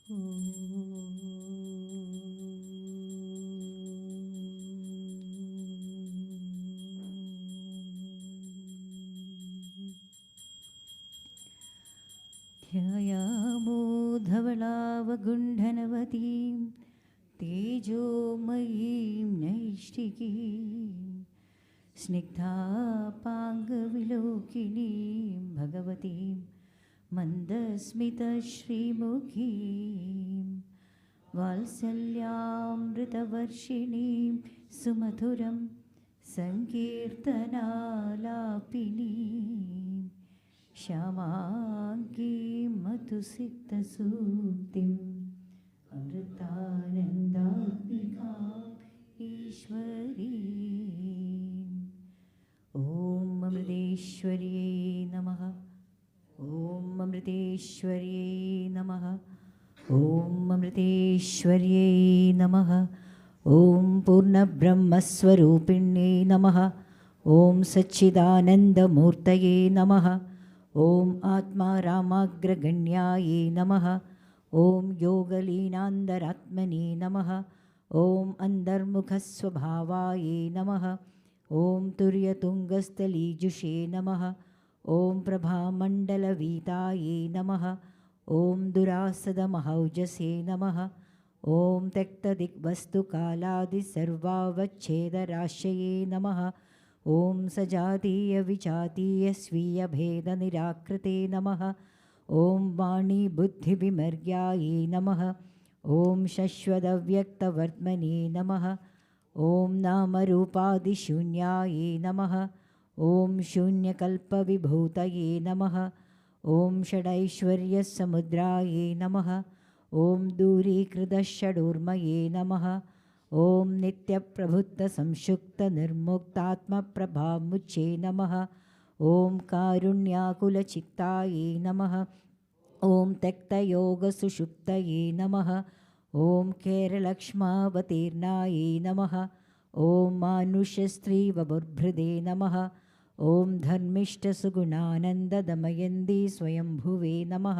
ध्यायामो धवलावगुण्ठनवतीं तेजोमयीं नैष्टिकीं स्निग्धापाङ्गविलोकिनीं भगवतीं मन्दस्मितश्रीमुखीं वात्सल्यामृतवर्षिणीं सुमधुरं सङ्कीर्तनालापिनीं श्यामाङ्गीं मधुसिक्तसूक्तिम् अमृतानन्दात्मिकाम् ईश्वरीम्। ॐ अमृतेश्वर्यै नमः। ॐ अमृतेश्वर्यै नमः। ॐ अमृतेश्वर्यै नमः। ॐ पूर्णब्रह्मस्वरूपिण्यै नमः। ॐ सच्चिदानन्दमूर्तये नमः। ॐ आत्मारामाग्रगण्यायै नमः। ॐ योगलीनान्दरात्मने नमः। ॐ अन्तर्मुखस्वभावायै नमः। ॐ तुर्यतुङ्गस्थलीजुषे नमः। ॐ प्रभामण्डलवीतायै नमः। ॐ दुरासदमहौजसे नमः। ॐ त्यक्तदिग्वस्तुकालादिसर्वावच्छेदराशये नमः। ॐ सजातीयविजातीयस्वीयभेदनिराकृते नमः। ॐ वाणीबुद्धिविमर्यायै नमः। ॐ शश्वतव्यक्तवर्त्मने नमः। ॐ नामरूपादिशून्यायै नमः। ॐ शून्यकल्पविभूतये नमः। ॐ षडैश्वर्यसमुद्रायै नमः। ॐ दूरीकृतषडूर्मये नमः। ॐ नित्यप्रबुद्धसंशुक्तनिर्मुक्तात्मप्रभामुच्चे नमः। ॐ कारुण्याकुलचित्तायै नमः। ॐ त्यक्तयोगसुषुप्तये नमः। ॐ केरलक्ष्मावतीर्णायै नमः। ॐ मानुषस्त्रीवबुर्भृदे नमः। ॐ धर्मिष्ठसुगुणानन्ददमयन्ती स्वयंभुवे नमः।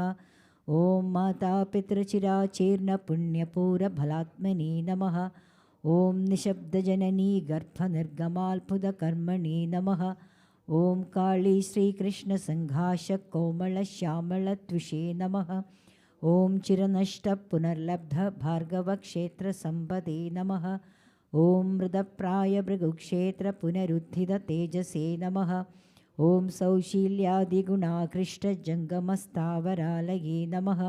ॐ मातापितृचिराचीर्णपुण्यपूरफलात्मने नमः। ॐ निशब्दजननी गर्भनिर्गमाल्पुदकर्मणे नमः। ॐ काली श्रीकृष्णसङ्घाषकोमलश्यामलत्विषे नमः। ॐ चिरनष्टपुनर्लब्धभार्गवक्षेत्रसम्पदे नमः। ॐ मृतप्रायभृगुक्षेत्रपुनरुत्थिततेजसे नमः। ॐ सौशील्यादिगुणाकृष्टजङ्गमस्थावरालये नमः।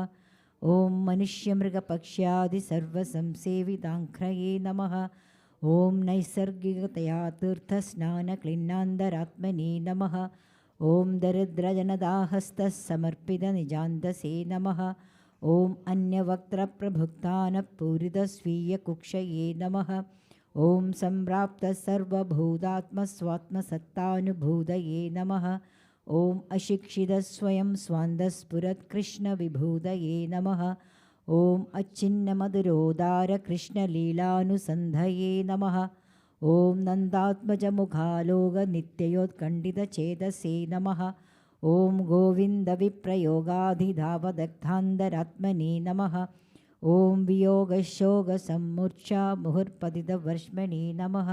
ॐ मनुष्यमृगपक्ष्यादिसर्वसंसेविताङ्घ्रये नमः। ॐ नैसर्गिकतया तीर्थस्नानक्लिन्नान्दरात्मने नमः। ॐ दरिद्रजनदाहस्तसमर्पितनिजान्दसे नमः। ॐ अन्यवक्त्रप्रभुक्तानपूरितस्वीयकुक्षये नमः। ॐ सम्प्राप्तसर्वभूतात्मस्वात्मसत्तानुभूतये नमः। ॐ अशिक्षितस्वयं स्वान्दस्फुरत्कृष्णविभूतये नमः। ॐ अच्छिन्नमधुरोदारकृष्णलीलानुसन्धये नमः। ॐ नन्दात्मजमुखालोकनित्ययोत्कण्ठितचेतसे नमः। ॐ गोविन्दविप्रयोगाधिधावदग्धान्तरात्मने नमः। ॐ वियोगशोकसम्मूर्च्छा मुहुर्पतितवर्ष्मणे नमः।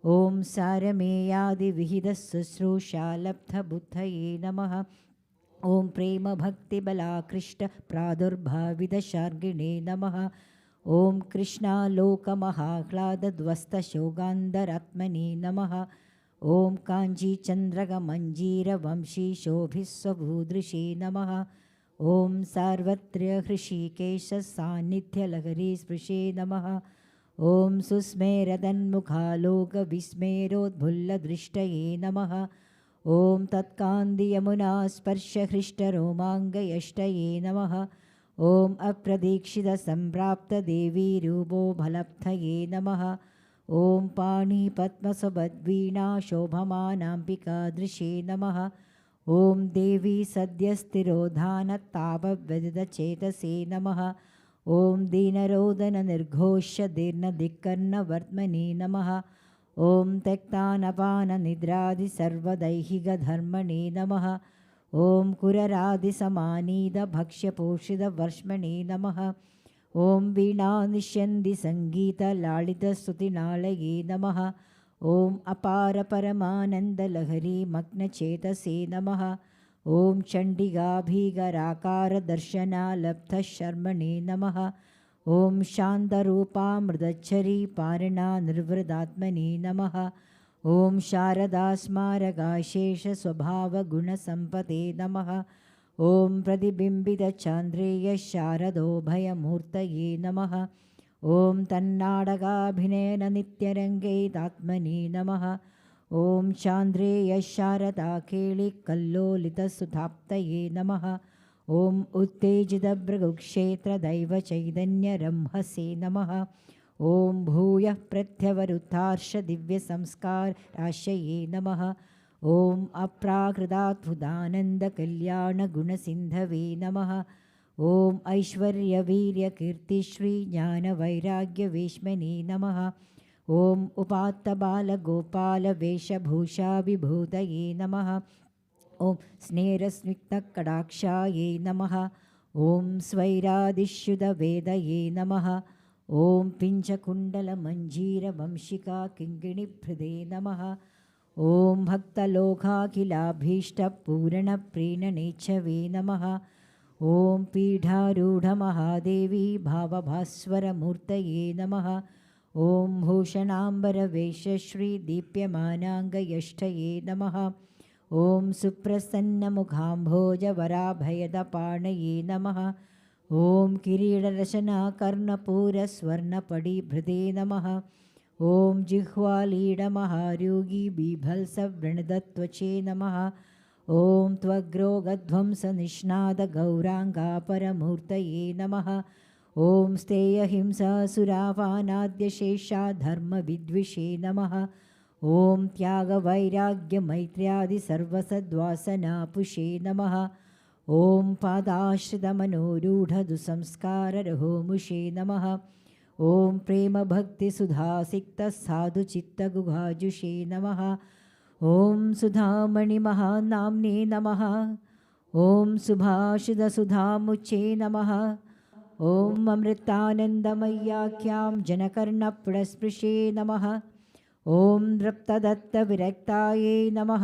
ॐ सारमेयादिविहितशुश्रूषालब्धबुद्धये नमः। ॐ प्रेमभक्तिबलाकृष्टप्रादुर्भावितशार्गिणे नमः। ॐ कृष्णालोकमहाह्लादध्वस्तशोगान्तरात्मने नमः। ॐ काञ्चीचन्द्रगमञ्जीरवंशीशोभिस्वभूदृशे नमः। ॐ सार्वत्र्यहृषीकेशसान्निध्यलहरीस्पृशे नमः। ॐ सुस्मेरदन्मुखालोकविस्मेरोद्भुल्लदृष्टये नमः। ॐ तत्कान्तियमुनास्पर्शहृष्टरोमाङ्गयष्टये नमः। ॐ अप्रदीक्षितसम्प्राप्तदेवीरूपोभलब्धये नमः। ॐ पाणिपद्मसुभद्वीणाशोभमानाम्बिकादृशे नमः। ॐ देवी सद्यस्तिरोधानतापव्यदितचेतसे नमः। ॐ दीनरोदननिर्घोष्यदीर्णदिक्कर्णवर्त्मने नमः। ॐ त्यक्तानपाननिद्रादिसर्वदैहिकधर्मणे नमः। ॐ कुररादिसमानीतभक्ष्यपोषितवर्ष्मणे नमः। ॐ वीणानिष्यन्ति सङ्गीतलालितस्तुतिनालये नमः। ॐ अपारपरमानन्दलहरी मग्नचेतसे नमः। ॐ चण्डिकाभीकराकारदर्शनालब्धशर्मणे नमः। ॐ शान्तरूपामृतच्छरी पारणा निर्वृदात्मने नमः। ॐ शारदास्मारकाशेषस्वभावगुणसम्पते नमः। ॐ प्रतिबिम्बितचान्द्रेय शारदोभयमूर्तये नमः। ॐ तन्नाटकाभिनयन नित्यरङ्गैतात्मने नमः। ॐ चान्द्रेय शारदाकेलिकल्लोलितसुधाप्तये नमः। ॐ उत्तेजितभृगुक्षेत्रदैवचैतन्यरंहसे नमः। ॐ भूयः प्रत्यवरुत्तार्षदिव्यसंस्काराशये नमः। ॐ अप्राकृताद्भुतानन्दकल्याणगुणसिन्धवे नमः। ॐ ऐश्वर्यवीर्यकीर्तिश्रीज्ञानवैराग्यवेश्मने नमः। ॐ उपात्तबालगोपालवेशभूषाविभूतये नमः। ॐ स्नेरस्निग्धकटाक्षायै नमः। ॐ स्वैरादिश्युतवेदये नमः। ॐ पिञ्चकुण्डलमञ्जीरवंशिका किङ्किणीभृदे नमः। ॐ भक्तलोकाखिलाभीष्टपूरणप्रीणनेच्छवे नमः। ॐ पीठारूढमहादेवी भावभास्वरमूर्तये नमः। ॐ भूषणाम्बरवेशश्रीदीप्यमानाङ्गयष्टये नमः। ॐ सुप्रसन्नमुखाम्भोजवराभयदपाणये नमः। ॐ किरीटरचनाकर्णपूरस्वर्णपडिभृते नमः। ॐ जिह्वालीडमहारोगी बीभत्सव्रणदत्वचे नमः। ॐ त्वग्रोगध्वंसनिष्णादगौराङ्गापरमूर्तये नमः। ॐ स्तेयहिंसासुरापानाद्यशेषाधर्मविद्विषे नमः। ॐ त्यागवैराग्यमैत्र्यादिसर्वसद्वासनापुषे नमः। ॐ पादाश्रितमनोरूढदुसंस्काररहोमुषे नमः। ॐ प्रेमभक्तिसुधासिक्तसाधुचित्तगुहाजुषे नमः। ॐ सुधामणिमहानाम्ने नमः। ॐ सुभाषितसुधामुचे नमः। ॐ अमृतानन्दमय्याख्यां जनकर्णपुरस्पृशे नमः। ॐ दृप्तदत्तविरक्तायै नमः।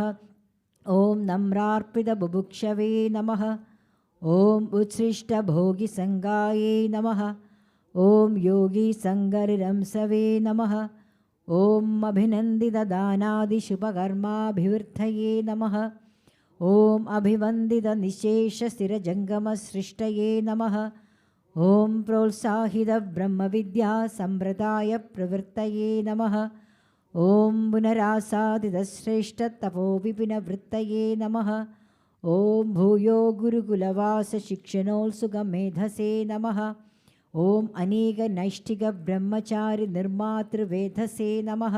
ॐ नम्रार्पितबुभुक्षवे नमः। ॐ उत्सृष्टभोगिसङ्गायै नमः। ॐ योगीसङ्गरिरंसवे नमः। ॐ अभिनन्दितदानादिशुभकर्माभिवृद्धये नमः। ॐ अभिवन्दितनिशेषस्थिरजङ्गमसृष्टये नमः। ॐ प्रोत्साहितब्रह्मविद्यासम्प्रदायप्रवृत्तये नमः। ॐ पुनरासादितश्रेष्ठतपोविपिनवृत्तये नमः। ॐ भूयो गुरुकुलवासशिक्षणोत्सुकमेधसे नमः। ॐ अनेकनैष्ठिकब्रह्मचारिनिर्मातृवेधसे नमः।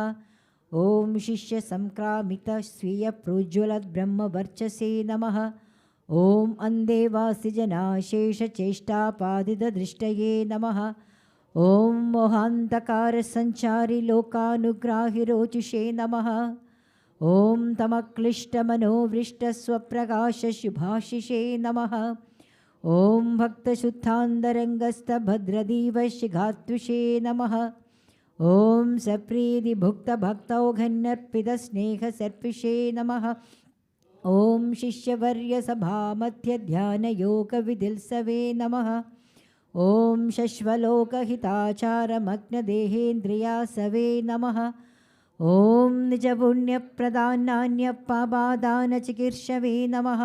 ॐ शिष्यसङ्क्रामितस्वीयप्रोज्ज्वलद्ब्रह्मवर्चसे नमः। ॐ अन्देवासिजनाशेषचेष्टापादितदृष्टये नमः। ॐ मोहान्धकारसञ्चारिलोकानुग्राहिरोचुषे नमः। ॐ तमक्लिष्टमनोवृष्टस्वप्रकाशशुभाशिषे नमः। ॐ भक्तशुद्धान्तरङ्गस्थभद्रदीवशिखात्विषे नमः। ॐ सप्रीतिभुक्तभक्तौघन्यर्पितस्नेहसर्पिषे नमः। ॐ शिष्यवर्यसभामध्यध्यानयोगविदिल्सवे नमः। ॐ शश्वलोकहिताचारमग्नदेहेन्द्रियासवे नमः। ॐ निजपुण्यप्रदानान्यपादानचिकीर्षवे नमः।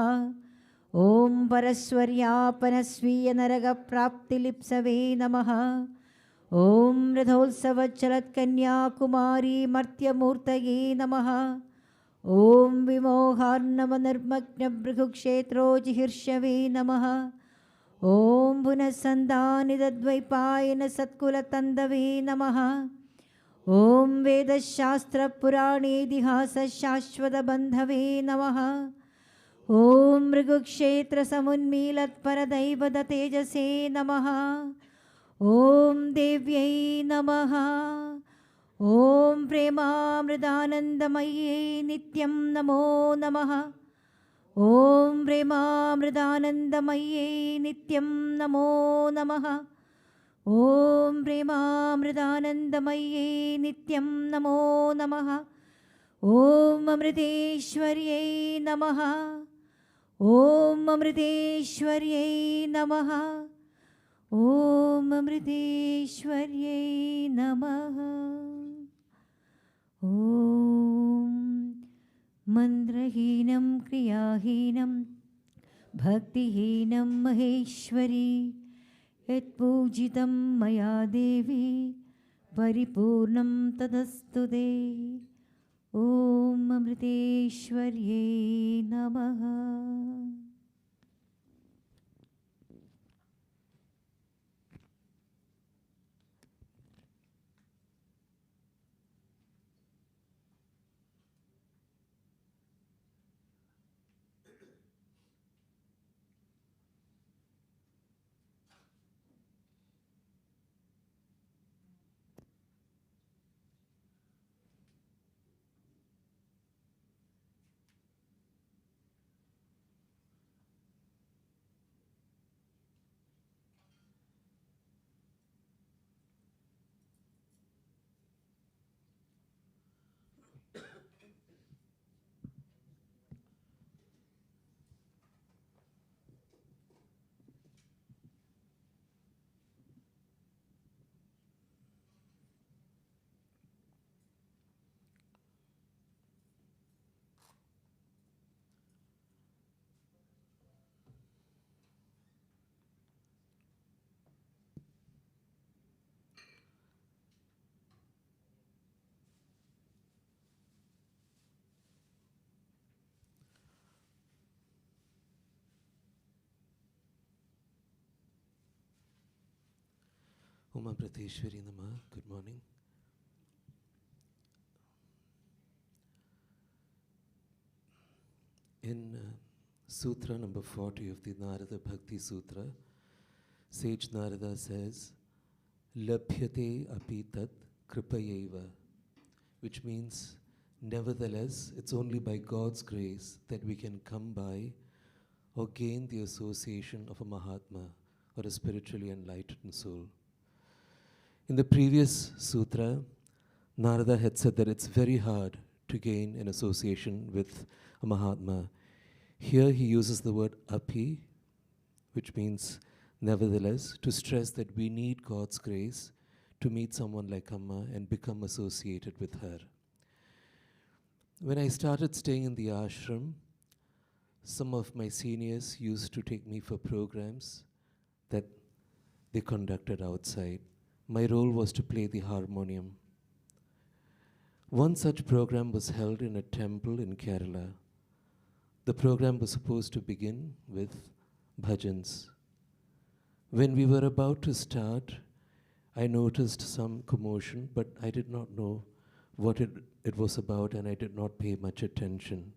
ॐ परस्वर्यापनस्वीयनरकप्राप्तिलिप्सवे नमः। ॐ रथोत्सवचलत्कन्याकुमारीमर्त्यमूर्तये नमः। ॐ विमोहार्णवनिर्मग्नभृगुक्षेत्रोजिहीर्षवे नमः। ॐ पुनस्सन्दानिदद्वैपायनसत्कुलतन्दवे नमः। ॐ वेदशास्त्रपुराणेतिहासशाश्वतबन्धवे नमः। ॐ मृगुक्षेत्रसमुन्मीलत्परदैवततेजसे नमः। ॐ देव्यै नमः। ॐ प्रेमामृतानन्दमय्यै नित्यं नमो नमः। ॐ प्रेमामृतानन्दमय्यै नित्यं नमो नमः। ॐ प्रेमामृतानन्दमय्ये नित्यं नमो नमः ॐ अमृतेश्वर्यै नमः ॐ अमृतेश्वर्यै नमः ॐ अमृतेश्वर्यै नमः ॐ मन्त्रहीनं क्रियाहीनं भक्तिहीनं महेश्वरी यत्पूजितं मया देवी परिपूर्णं तदस्तु ते ॐ अमृतेश्वर्यै नमः Om Amriteshwari Namah. Good morning. In Sutra number 40 of the Narada Bhakti Sutra, Sage Narada says, Labhyate api tat kripayeva, which means, nevertheless, it's only by God's grace that we can come by or gain the association of a Mahatma or a spiritually enlightened soul. In the previous sutra, Narada had said that it's very hard to gain an association with a Mahatma. Here he uses the word api, which means nevertheless, to stress that we need God's grace to meet someone like Amma and become associated with her. When I started staying in the ashram, some of my seniors used to take me for programs that they conducted outside. My role was to play the harmonium. One such program was held in a temple in Kerala. The program was supposed to begin with bhajans. When we were about to start, I noticed some commotion, but I did not know what it was about, and I did not pay much attention.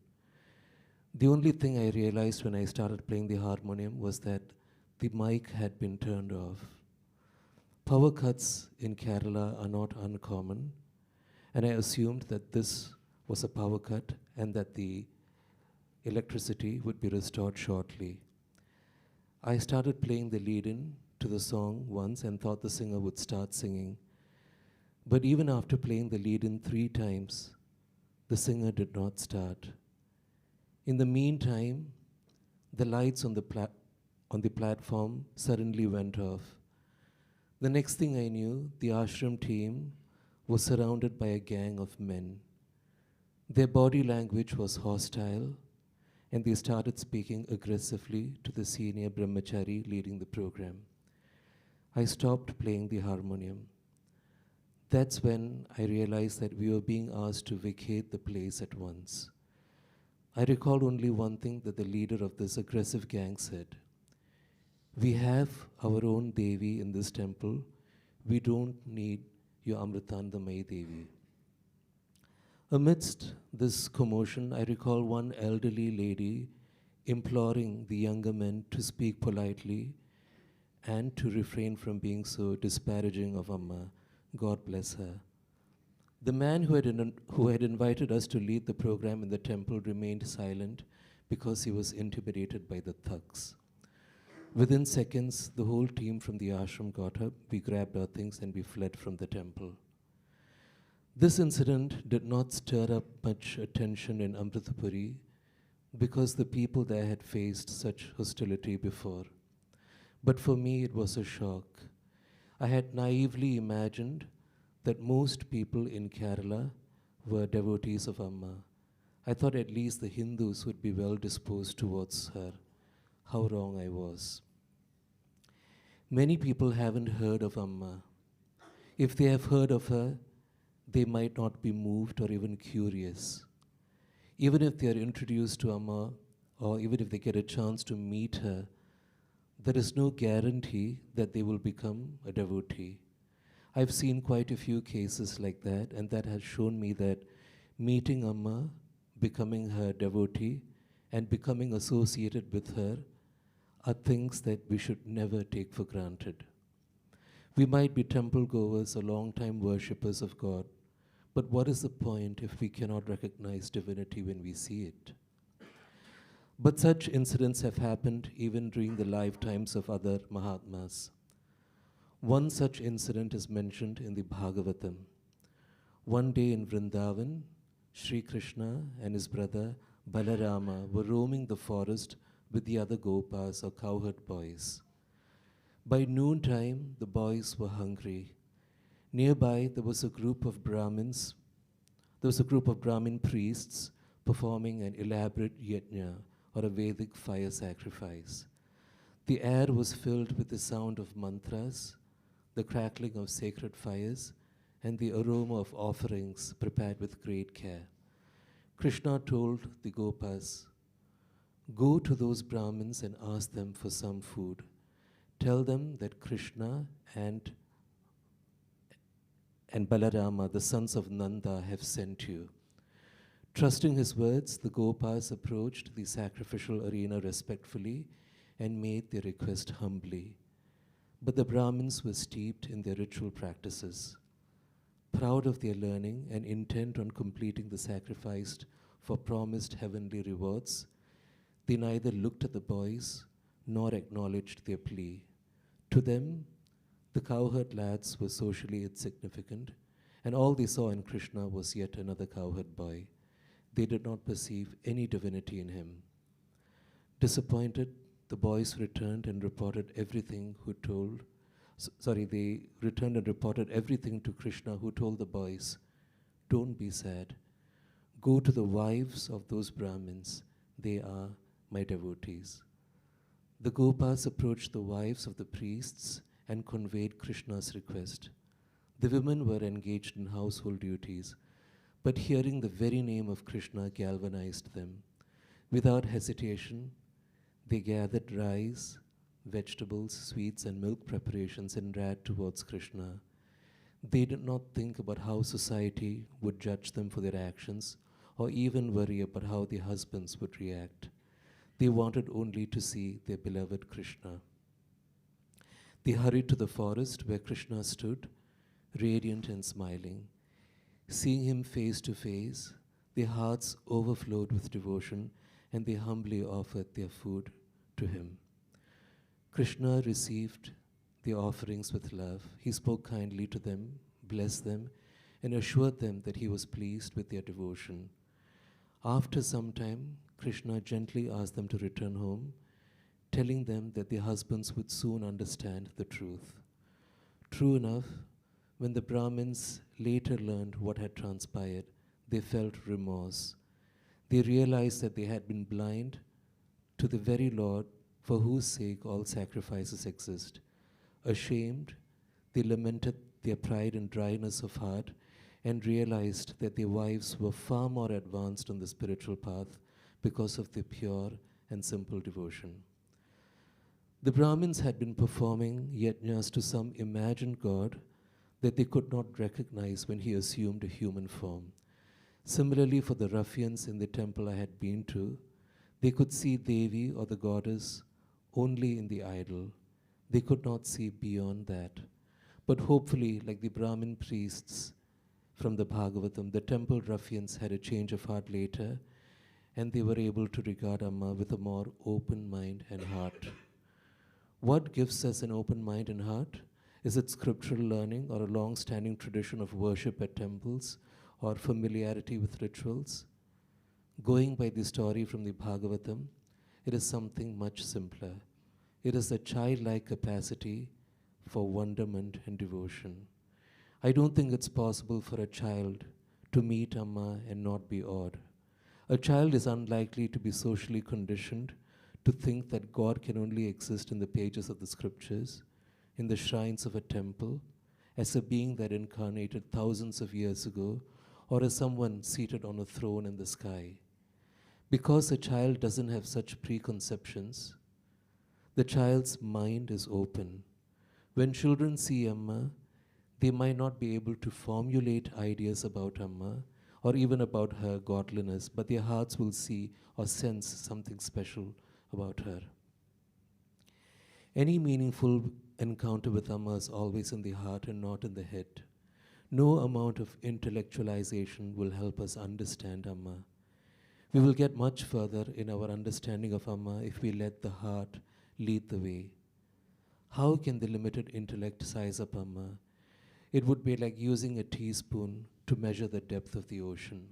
The only thing I realized when I started playing the harmonium was that the mic had been turned off. Power cuts in Kerala are not uncommon, and I assumed that this was a power cut and that the electricity would be restored shortly. I started playing the lead-in to the song once and thought the singer would start singing. But even after playing the lead-in 3 times, the singer did not start. In the meantime, the lights on the platform suddenly went off. The next thing I knew, the ashram team was surrounded by a gang of men. Their body language was hostile, and they started speaking aggressively to the senior brahmachari leading the program. I stopped playing the harmonium. That's when I realized that we were being asked to vacate the place at once. I recall only one thing that the leader of this aggressive gang said. We have our own Devi in this temple. We don't need your Amritandamayi Devi. Amidst this commotion, I recall one elderly lady imploring the younger men to speak politely and to refrain from being so disparaging of Amma. God bless her. The man who had invited us to lead the program in the temple remained silent because he was intimidated by the thugs. Within seconds, the whole team from the ashram got up, we grabbed our things, and we fled from the temple. This incident did not stir up much attention in Amritapuri because the people there had faced such hostility before. But for me, it was a shock. I had naively imagined that most people in Kerala were devotees of Amma. I thought at least the Hindus would be well disposed towards her. How wrong I was. Many people haven't heard of Amma. If they have heard of her, they might not be moved or even curious. Even if they are introduced to Amma, or even if they get a chance to meet her, there is no guarantee that they will become a devotee. I've seen quite a few cases like that, and that has shown me that meeting Amma, becoming her devotee, and becoming associated with her are things that we should never take for granted. We might be temple goers or long-time worshippers of God, but what is the point if we cannot recognize divinity when we see it? But such incidents have happened even during the lifetimes of other Mahatmas. One such incident is mentioned in the Bhagavatam. One day in Vrindavan, Sri Krishna and his brother Balarama were roaming the forest with the other Gopas or cowherd boys. By noontime, the boys were hungry. Nearby, there was a group of Brahmin priests performing an elaborate yajna, or a Vedic fire sacrifice. The air was filled with the sound of mantras, the crackling of sacred fires, and the aroma of offerings prepared with great care. Krishna told the Gopas, "Go to those Brahmins and ask them for some food. Tell them that Krishna and Balarama, the sons of Nanda, have sent you." Trusting his words, the Gopas approached the sacrificial arena respectfully and made their request humbly. But the Brahmins were steeped in their ritual practices. Proud of their learning and intent on completing the sacrifice for promised heavenly rewards, they neither looked at the boys nor acknowledged their plea. To them, the cowherd lads were socially insignificant, and all they saw in Krishna was yet another cowherd boy. They did not perceive any divinity in him. Disappointed, the boys returned and reported everything to Krishna, who told the boys, "Don't be sad. Go to the wives of those Brahmins. They are my devotees." The Gopas approached the wives of the priests and conveyed Krishna's request. The women were engaged in household duties, but hearing the very name of Krishna galvanized them. Without hesitation, they gathered rice, vegetables, sweets, and milk preparations and ran towards Krishna. They did not think about how society would judge them for their actions, or even worry about how their husbands would react. They wanted only to see their beloved Krishna. They hurried to the forest where Krishna stood, radiant and smiling. Seeing him face to face, their hearts overflowed with devotion, and they humbly offered their food to him. Krishna received the offerings with love. He spoke kindly to them, blessed them, and assured them that he was pleased with their devotion. After some time, Krishna gently asked them to return home, telling them that their husbands would soon understand the truth. True enough, when the Brahmins later learned what had transpired, they felt remorse. They realized that they had been blind to the very Lord for whose sake all sacrifices exist. Ashamed, they lamented their pride and dryness of heart and realized that their wives were far more advanced on the spiritual path because of their pure and simple devotion. The Brahmins had been performing yajnas to some imagined god that they could not recognize when he assumed a human form. Similarly, for the ruffians in the temple I had been to, they could see Devi or the goddess only in the idol. They could not see beyond that. But hopefully, like the Brahmin priests from the Bhagavatam, the temple ruffians had a change of heart later, and they were able to regard Amma with a more open mind and heart. What gives us an open mind and heart? Is it scriptural learning or a long standing tradition of worship at temples or familiarity with rituals? Going by the story from the Bhagavatam, it is something much simpler. It is a childlike capacity for wonderment and devotion. I don't think it's possible for a child to meet Amma and not be awed. A child is unlikely to be socially conditioned to think that God can only exist in the pages of the scriptures, in the shrines of a temple, as a being that incarnated thousands of years ago, or as someone seated on a throne in the sky. Because a child doesn't have such preconceptions, the child's mind is open. When children see Amma, they might not be able to formulate ideas about Amma or even about her godliness, but their hearts will see or sense something special about her. Any meaningful encounter with Amma is always in the heart and not in the head. No amount of intellectualization will help us understand Amma. We will get much further in our understanding of Amma if we let the heart lead the way. How can the limited intellect size up Amma? It would be like using a teaspoon to measure the depth of the ocean.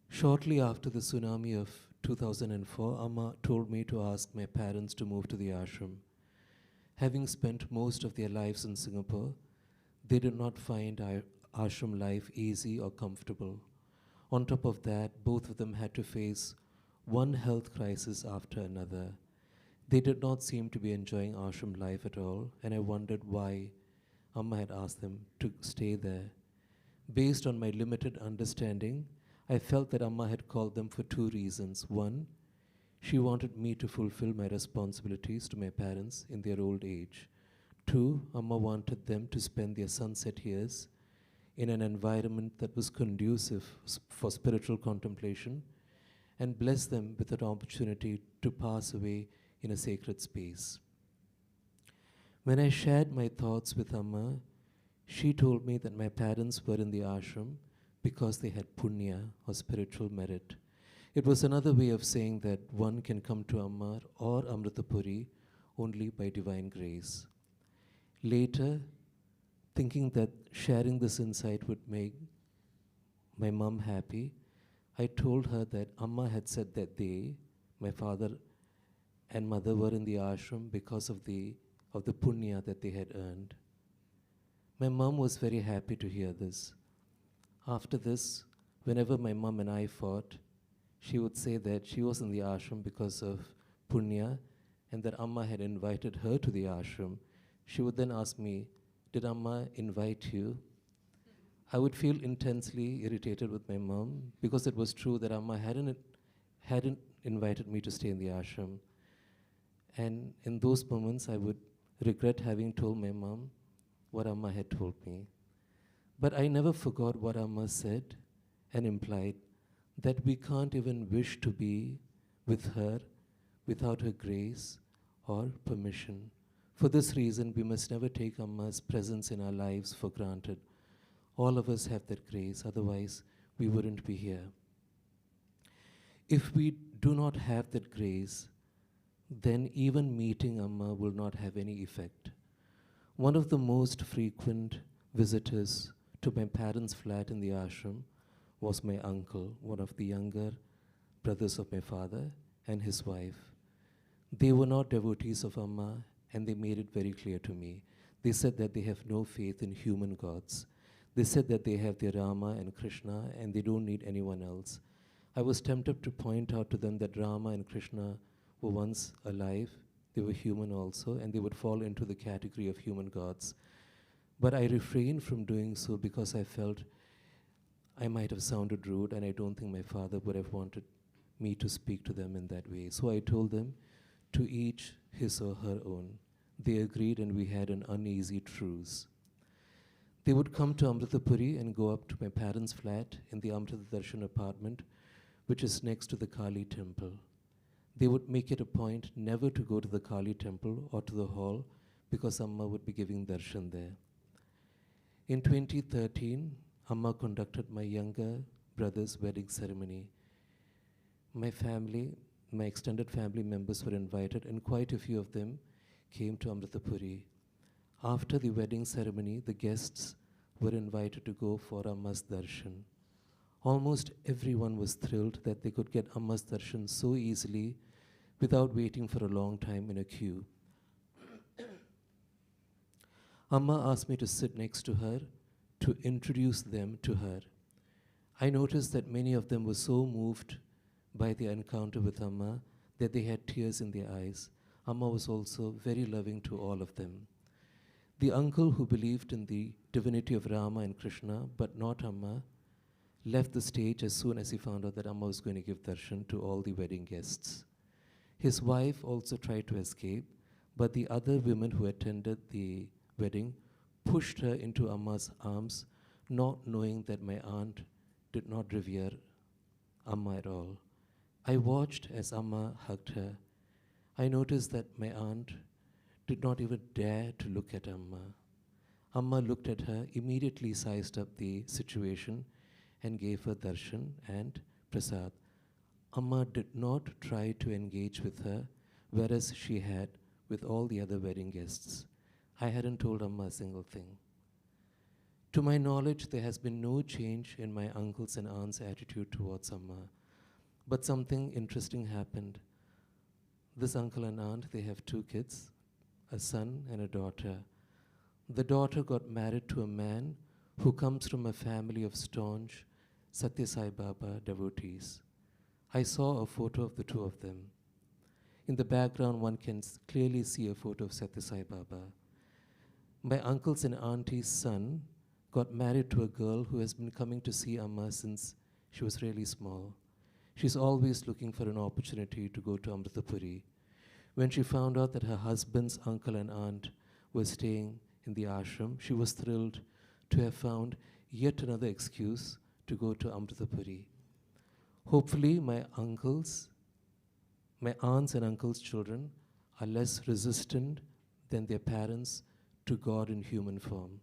Shortly after the tsunami of 2004, Amma told me to ask my parents to move to the ashram. Having spent most of their lives in Singapore, they did not find ashram life easy or comfortable. On top of that, both of them had to face one health crisis after another. They did not seem to be enjoying ashram life at all, and I wondered why Amma had asked them to stay there. Based on my limited understanding, I felt that Amma had called them for two reasons. One, she wanted me to fulfill my responsibilities to my parents in their old age. Two, Amma wanted them to spend their sunset years in an environment that was conducive for spiritual contemplation and bless them with an opportunity to pass away in a sacred space. When I shared my thoughts with Amma, she told me that my parents were in the ashram because they had punya or spiritual merit. It was another way of saying that one can come to Amma or Amritapuri only by divine grace. Later, thinking that sharing this insight would make my mom happy, I told her that Amma had said that they, my father and mother, were in the ashram because of the punya that they had earned. My mom was very happy to hear this. After this, whenever my mom and I fought, she would say that she was in the ashram because of punya and that Amma had invited her to the ashram. She would then ask me, "Did Amma invite you?" I would feel intensely irritated with my mom because it was true that Amma hadn't invited me to stay in the ashram. And in those moments, I would regret having told my mom what Amma had told me. But I never forgot what Amma said and implied, that we can't even wish to be with her without her grace or permission. For this reason, we must never take Amma's presence in our lives for granted. All of us have that grace, otherwise we wouldn't be here. If we do not have that grace, then even meeting Amma will not have any effect. One of the most frequent visitors to my parents' flat in the ashram was my uncle, one of the younger brothers of my father, and his wife. They were not devotees of Amma, and they made it very clear to me. They said that they have no faith in human gods. They said that they have their Rama and Krishna, and they don't need anyone else. I was tempted to point out to them that Rama and Krishna were once alive, they were human also, and they would fall into the category of human gods. But I refrained from doing so because I felt I might have sounded rude, and I don't think my father would have wanted me to speak to them in that way. So I told them to each his or her own. They agreed, and we had an uneasy truce. They would come to Amritapuri and go up to my parents' flat in the Amrita Darshan apartment, which is next to the Kali temple. They would make it a point never to go to the Kali temple or to the hall because Amma would be giving darshan there. In 2013, Amma conducted my younger brother's wedding ceremony. My family, my extended family members were invited, and quite a few of them came to Amritapuri. After the wedding ceremony, the guests were invited to go for Amma's darshan. Almost everyone was thrilled that they could get Amma's darshan so easily without waiting for a long time in a queue. Amma asked me to sit next to her to introduce them to her. I noticed that many of them were so moved by their encounter with Amma that they had tears in their eyes. Amma was also very loving to all of them. The uncle who believed in the divinity of Rama and Krishna, but not Amma, left the stage as soon as he found out that Amma was going to give darshan to all the wedding guests. His wife also tried to escape, but the other women who attended the wedding pushed her into Amma's arms, not knowing that my aunt did not revere Amma at all. I watched as Amma hugged her. I noticed that my aunt did not even dare to look at Amma. Amma looked at her, immediately sized up the situation, and gave her darshan and prasad. Amma did not try to engage with her, whereas she had with all the other wedding guests. I hadn't told Amma a single thing. To my knowledge, there has been no change in my uncles and aunts' attitude towards Amma. But something interesting happened. This uncle and aunt, they have 2 kids, a son and a daughter. The daughter got married to a man who comes from a family of staunch Satya Sai Baba devotees. I saw a photo of the 2 of them. In the background, one can clearly see a photo of Satya Sai Baba. My uncle's and auntie's son got married to a girl who has been coming to see Amma since she was really small. She's always looking for an opportunity to go to Amritapuri. When she found out that her husband's uncle and aunt were staying in the ashram, she was thrilled to have found yet another excuse to go to Amritapuri. Hopefully, my aunts and uncles' children are less resistant than their parents to God in human form.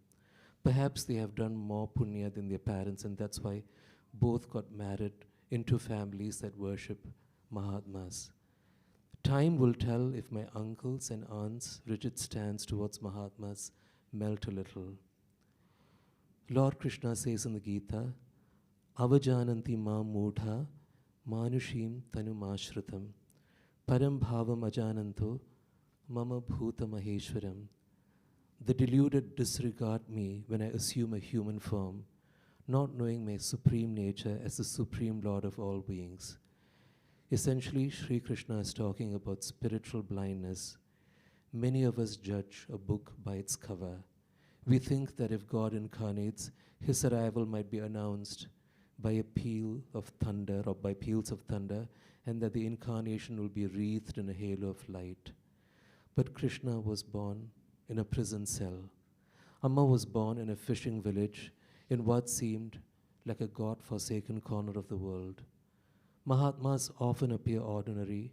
Perhaps they have done more punya than their parents, and that's why both got married into families that worship Mahatmas. Time will tell if my uncles and aunts' rigid stance towards Mahatmas melt a little. Lord Krishna says in the Gita, Avajananti ma mudha manushim tanumashritam param bhavam ajananto mama bhuta maheshwaram. The deluded disregard me when I assume a human form, not knowing my supreme nature as the supreme Lord of all beings. Essentially, Sri Krishna is talking about spiritual blindness. Many of us judge a book by its cover. We think that if God incarnates, his arrival might be announced by a peal of thunder or by peals of thunder, and that the incarnation will be wreathed in a halo of light. But Krishna was born in a prison cell. Amma was born in a fishing village in what seemed like a God-forsaken corner of the world. Mahatmas often appear ordinary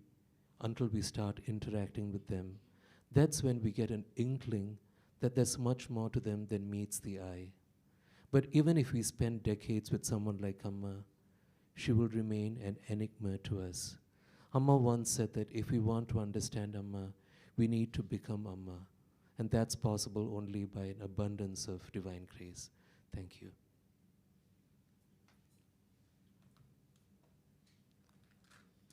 until we start interacting with them. That's when we get an inkling that there's much more to them than meets the eye. But even if we spend decades with someone like Amma, she will remain an enigma to us. Amma once said that if we want to understand Amma, we need to become Amma. And that's possible only by an abundance of divine grace. Thank you.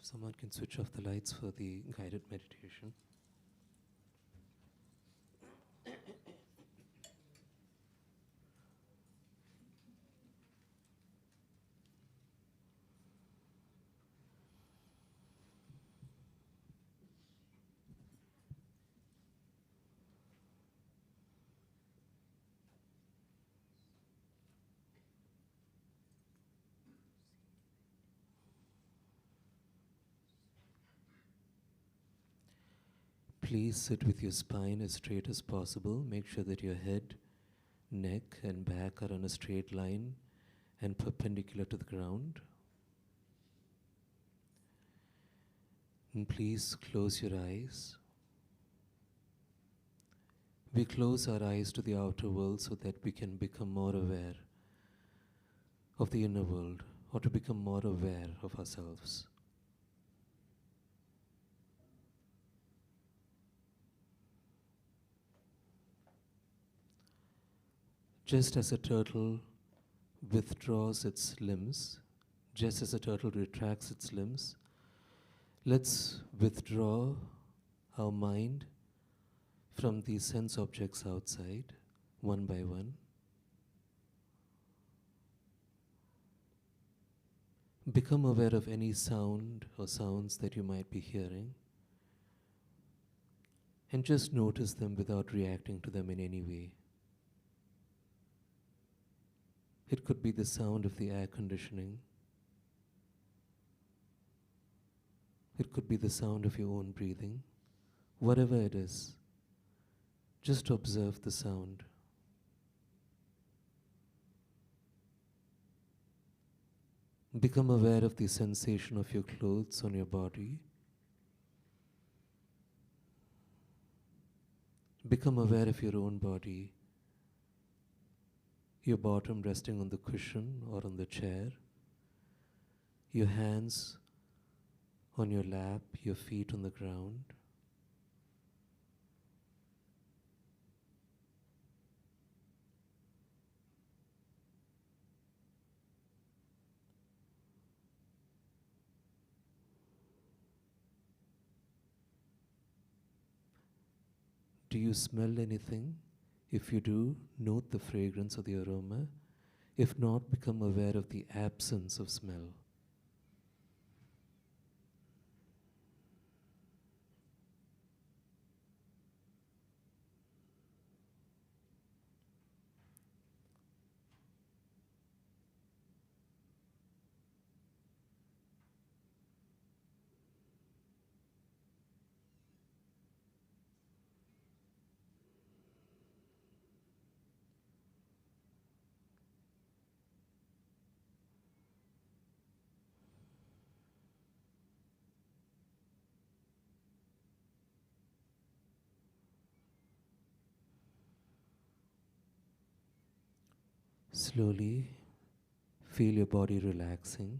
Someone can switch off the lights for the guided meditation. Please sit with your spine as straight as possible. Make sure that your head, neck, and back are on a straight line and perpendicular to the ground. And please close your eyes. We close our eyes to the outer world so that we can become more aware of the inner world, or to become more aware of ourselves. Just as a turtle withdraws its limbs, just as a turtle retracts its limbs, let's withdraw our mind from these sense objects outside, one by one. Become aware of any sound or sounds that you might be hearing, and just notice them without reacting to them in any way. It could be the sound of the air conditioning. It could be the sound of your own breathing. Whatever it is, just observe the sound. Become aware of the sensation of your clothes on your body. Become aware of your own body, your bottom resting on the cushion or on the chair, your hands on your lap, your feet on the ground. Do you smell anything? If you do, note the fragrance or the aroma. If not, become aware of the absence of smell. Slowly feel your body relaxing.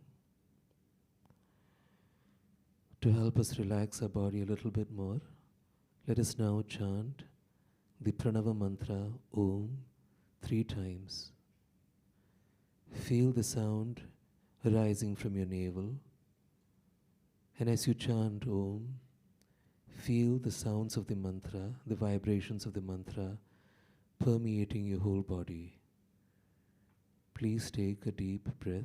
To help us relax our body a little bit more, let us now chant the Pranava mantra Om 3 times. Feel the sound arising from your navel, and as you chant Om, feel the sounds of the mantra, the vibrations of the mantra permeating your whole body. Please take a deep breath.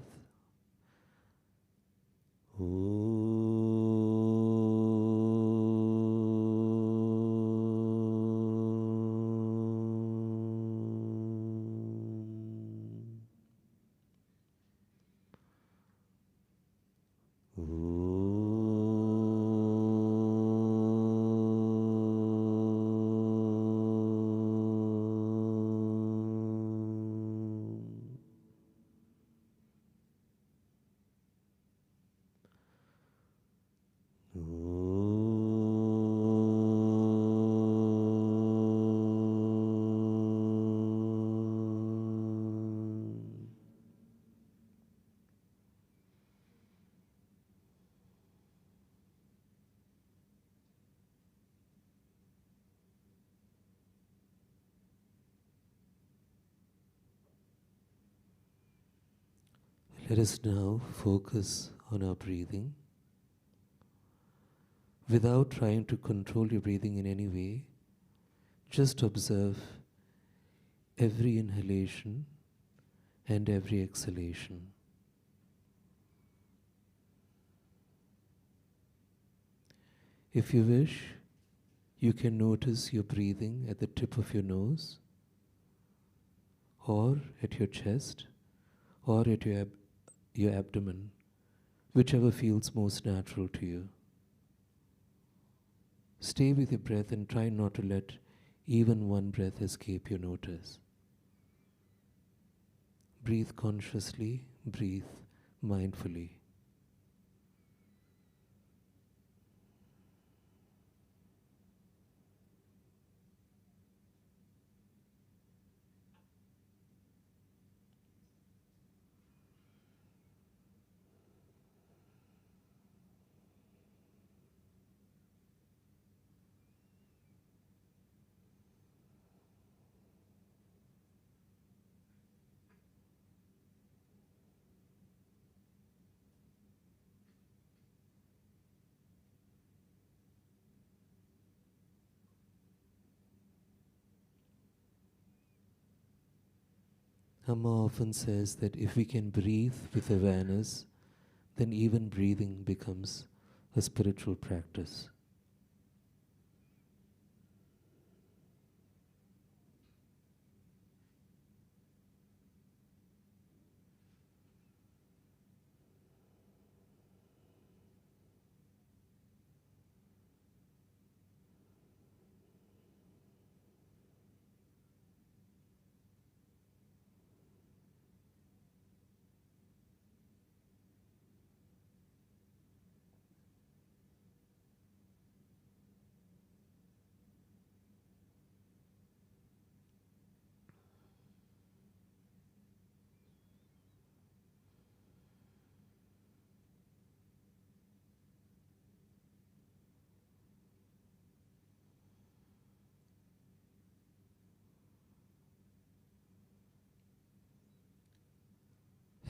Let us now focus on our breathing. Without trying to control your breathing in any way, just observe every inhalation and every exhalation. If you wish, you can notice your breathing at the tip of your nose, or at your chest, or at your abdomen, whichever feels most natural to you. Stay with your breath and try not to let even one breath escape your notice. Breathe consciously, breathe mindfully. Amma often says that if we can breathe with awareness, then even breathing becomes a spiritual practice.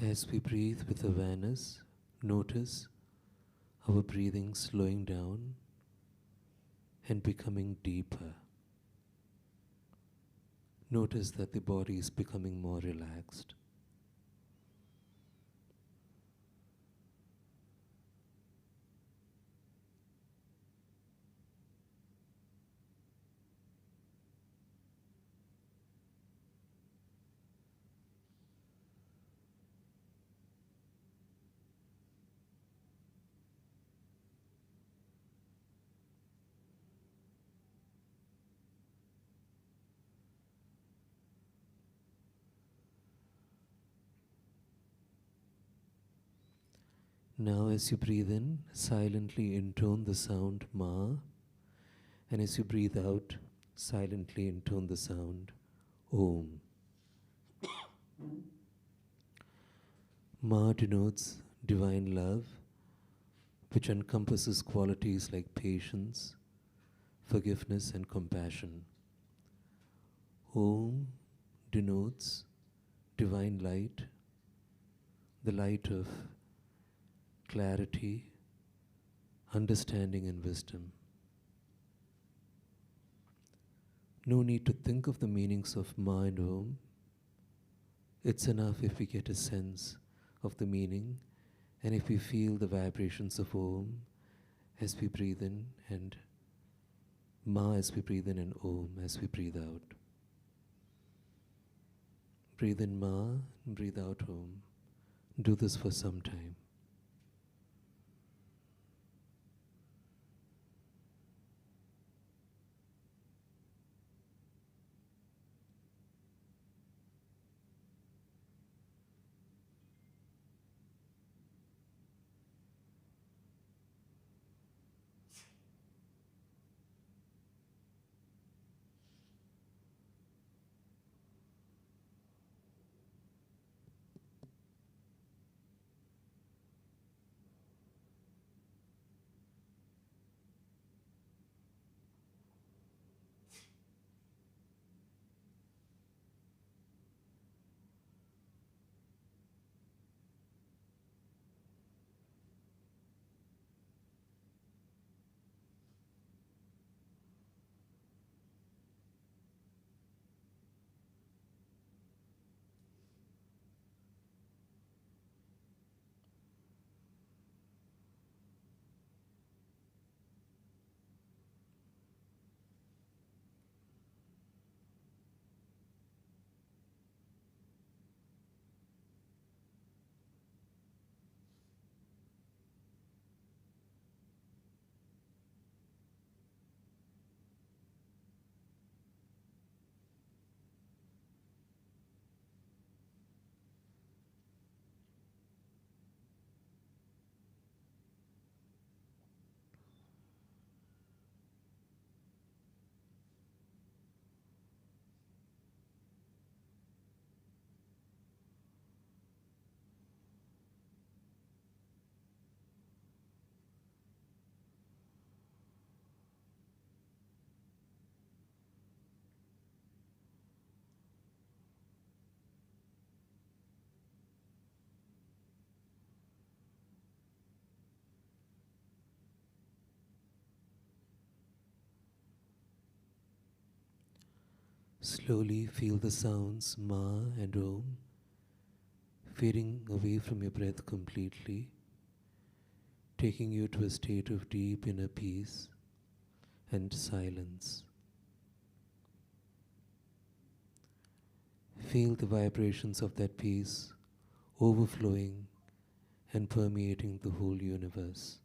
As we breathe with awareness, notice our breathing slowing down and becoming deeper. Notice that the body is becoming more relaxed. Now as you breathe in, silently intone the sound Ma, and as you breathe out, silently intone the sound Om. Ma denotes divine love, which encompasses qualities like patience, forgiveness, and compassion. Om denotes divine light, the light of clarity, understanding, and wisdom. No need to think of the meanings of Ma and Om. It's enough if we get a sense of the meaning and if we feel the vibrations of Om as we breathe in and Ma as we breathe in and Om as we breathe out. Breathe in Ma and breathe out Om. Do this for some time. Slowly feel the sounds Ma and Om fading away from your breath completely, taking you to a state of deep inner peace and silence. Feel the vibrations of that peace overflowing and permeating the whole universe.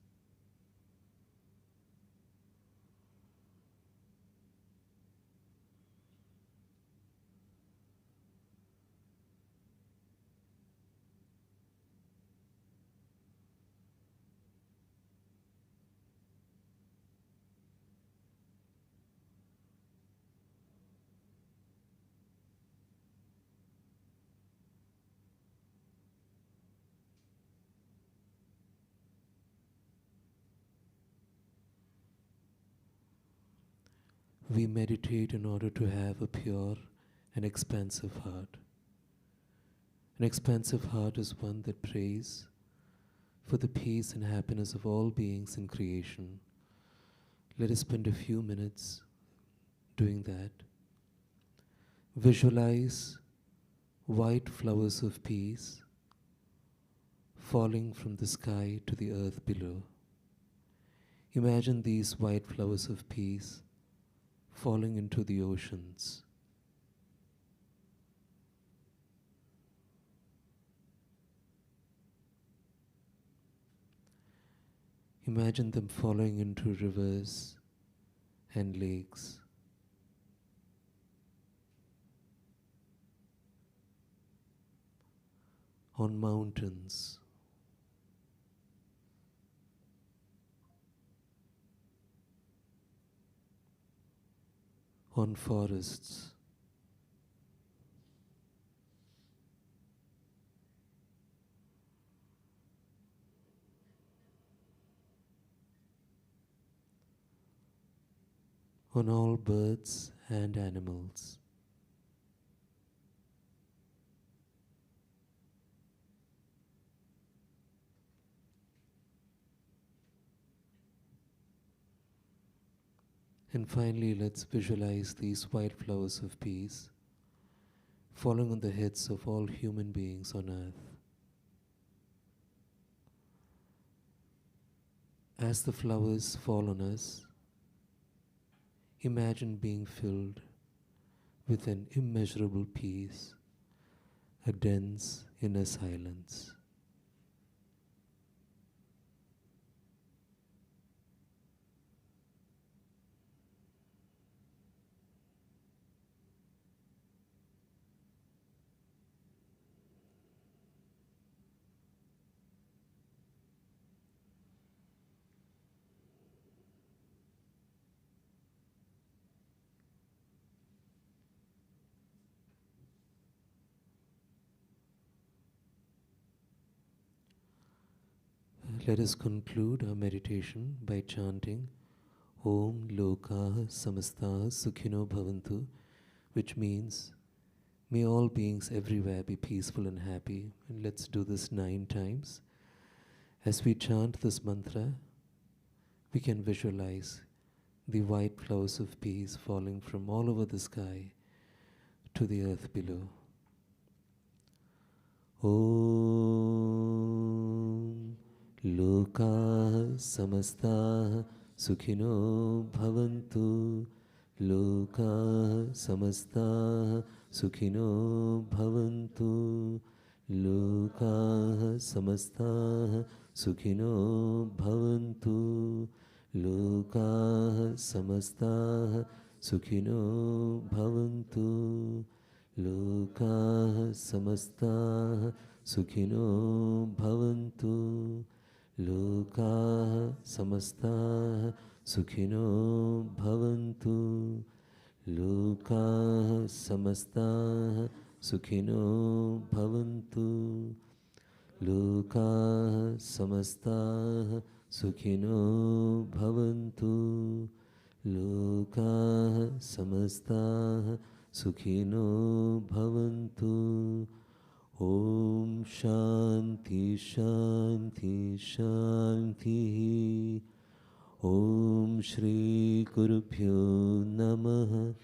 We meditate in order to have a pure and expansive heart. An expansive heart is one that prays for the peace and happiness of all beings in creation. Let us spend a few minutes doing that. Visualize white flowers of peace falling from the sky to the earth below. Imagine these white flowers of peace falling into the oceans. Imagine them falling into rivers and lakes. On mountains. On forests. On all birds and animals. And finally, let's visualize these white flowers of peace falling on the heads of all human beings on earth. As the flowers fall on us, imagine being filled with an immeasurable peace, a dense inner silence. Let us conclude our meditation by chanting Om Lokaha Samastaha Sukhino Bhavantu, which means may all beings everywhere be peaceful and happy. And let's do this 9 times. As we chant this mantra, we can visualize the white flowers of peace falling from all over the sky to the earth below. Om Loka Samasta Sukhino Bhavantu. Loka Samasta Sukhino Bhavantu. Loka Samasta Sukhino Bhavantu. Loka Samasta Sukhino Bhavantu. Loka Samasta Sukhino Bhavantu. Loka Samasta Sukhino Bhavantu. Loka Samasta Sukhino Bhavantu. Loka Samasta Sukhino Bhavantu. Loka Samasta Sukhino Bhavantu. Om Shanti Shanti Shanti. Om Shri Gurubhyo Namaha.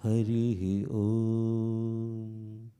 Harihi Om.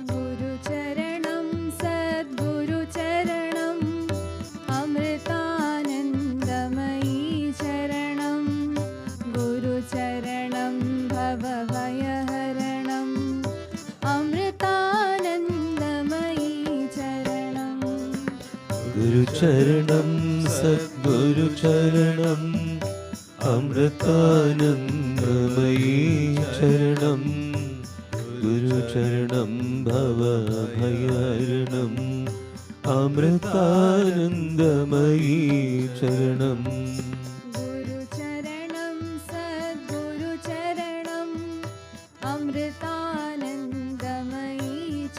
ഗുരുചരണം സദ്ഗുരുചരണം Amritanandamayi ചരണം ഗുരുചരണം ഭവഭയഹരണം അമൃതാനന്ദമയീ ചരണം ഗുരുചരണം സദ്ഗുരുചരണം അമൃതാനന്ദമയീ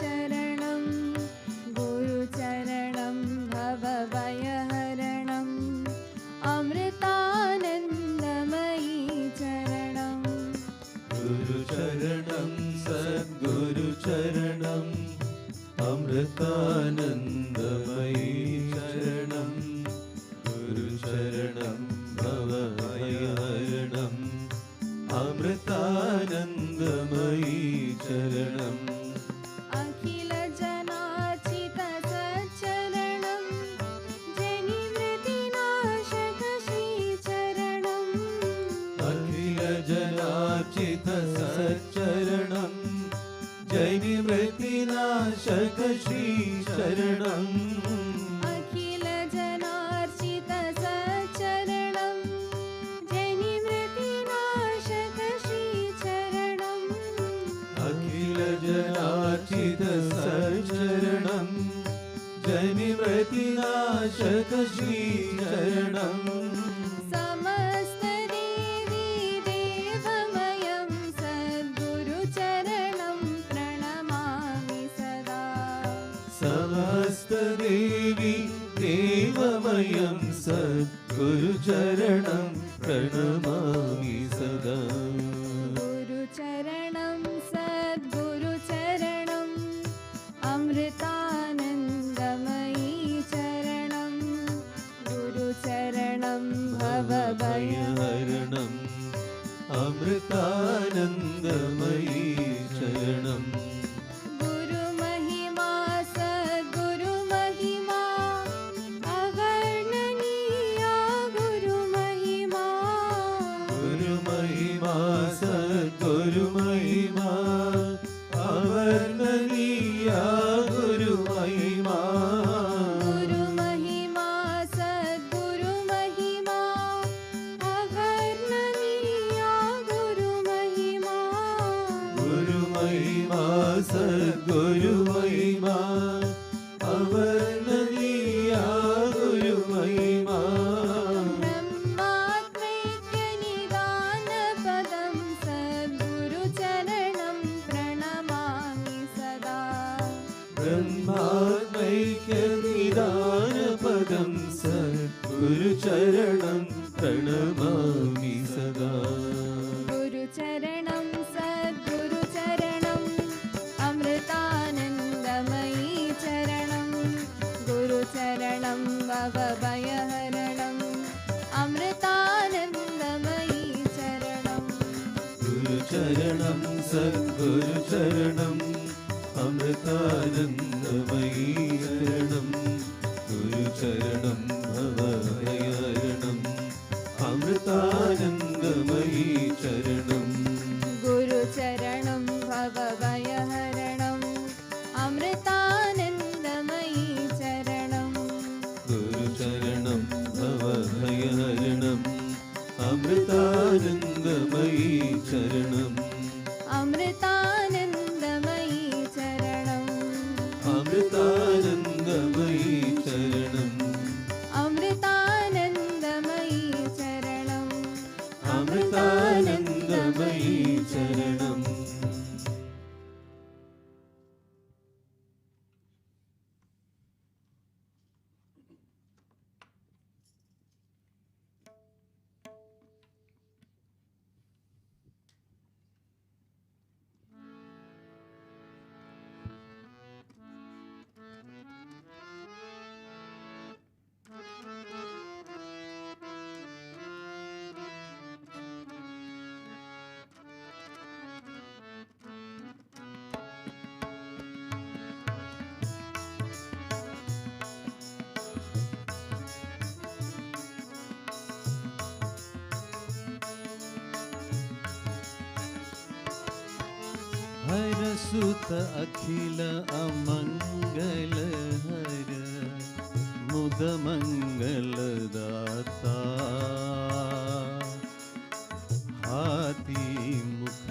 ചരണം ഗുരുചരണം ഭവഭയഹരണം അമൃതാനന്ദമയീ ചരണം ഗുരുചരണം സദ്ഗുരുചരണം അമൃതാനന്ദമയീ ചരണം ഗുരുചരണം ഭവഭയഹരണം അമൃതാനന്ദമയീ ചരണം അഖില ജനാർച്ചിത സച്ചരണം ജനിമൃതിനാശക ശ്രീചരണം അഖില ജനാർച്ചിത സച്ചരണം ജനിമൃതിനാശക ശ്രീചരണം അഖില ജനാർച്ചിത സച്ചരണം ജനിമൃതിനാശക ശ്രീചരണം അഖില ജനാർച്ചിത സച്ചരണം ജനിമൃതിനാശക ശ്രീചരണം സമസ്ത ദേവി ദേവമയം സദ്ഗുരുചരണം പ്രണമാമി സദാ സമസ്ത ദേവി ദേവമയം സദ്ഗുരുചരണം പ്രണമാമി സദാ ഗുരുചരണം സദ്ഗുരുചരണം അമൃതാനന്ദമയീ ചരണം ഗുരുചരണം ഭവഭയഹരണം അമൃതാനന്ദമയീ ചരണം ഗുരുമഹിമാ സദ്ഗുരുമഹിമാ അവർണ്ണനീയ ഗുരുമഹിമാ ഗുരുമഹിമാ സദ്ഗുരുമഹിമാ അവർണ്ണനീയ ഗുരുമഹിമാ ഗുരുമഹിമാ സദ്ഗുരുമഹിമാ അവർണ്ണനീയ ഗുരുമഹിമാ ഗുരുമഹിമാ സദ്ഗുരുമഹിമാ അവർണ്ണനീയ ഗുരുമഹിമാ ബ്രഹ്മാത്മൈക്യനിദാന परमात्मैक्यनिदानपदं सद्गुरुचरणं प्रणमामि सदा। गुरुचरणं सद्गुरुचरणम् अमृतानन्दमयी चरणं गुरुचरणं भवभयहरणम् अमृतानन्दमयी चरणं गुरुचरणं सद्गुरुचरणम् अमृतानन्दमयी चरणं गुरुचरणं भवभयहरणम् अमृतानन्दमयी चरणं गुरुचरणं भवभयहरणम् अमृतानन्दमयी चरणं गुरुचरणं भवभयहरणम् अमृतानन्दमयी चरणम् अमृतानन्दमयी चरणम् अमृतानन्दमयी चरणम् अमृतानन्दमयी चरणम् अमृतानन्दमयी चरणम्। हरसुत अखिल अमंगल हर मुद मंगल दाता हाथी मुख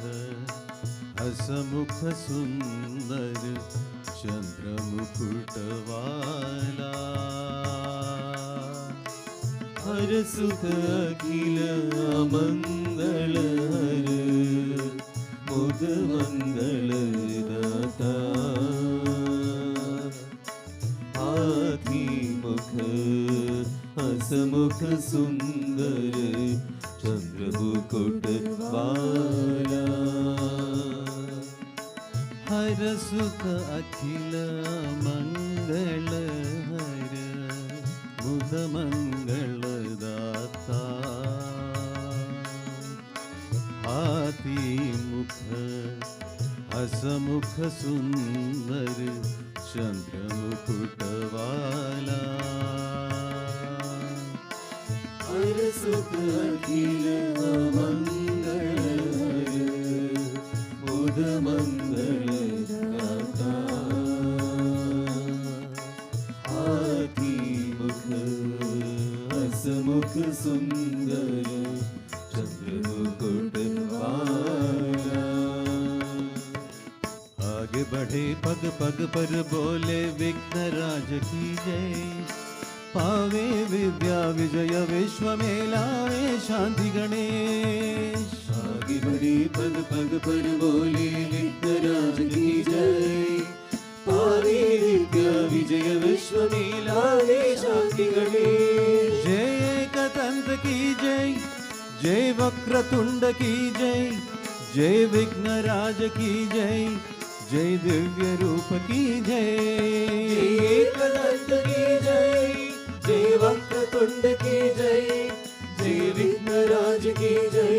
हसमुख सुंदर चंद्र मुकुट वाला हरसुत अखिल अमंगल हर मुद मंगल दाता हाथी मुख हसमुख सुंदर चंद्र मुकुट वाला हरसुत अखिल मंगल हर मुद मंगल दाता हाथी मुख हसमुख सुंदर चंद्र मुकुट वाला हरसुत अखिल मंगल हर मुद मंगल दाता हाथी मुख हसमुख सुंदर चंद्र मुकुट वाला आगे बढ़े पग पग पर बोले विघ्नराज की जय पावे विद्या विजय विश्व में लावे शांति गणेश आगे बढ़े पग पग पर बोले विघ्नराज की जय पावे विद्या विजय विश्व में लावे शांति गणेश जय एकदंत की जय जय वक्रतुंड की जय जय विघ्नराज की जय जय दिव्य रूप की जय एकदंत की जय जय वक्रतुंड की जय जय विघ्नराज की जय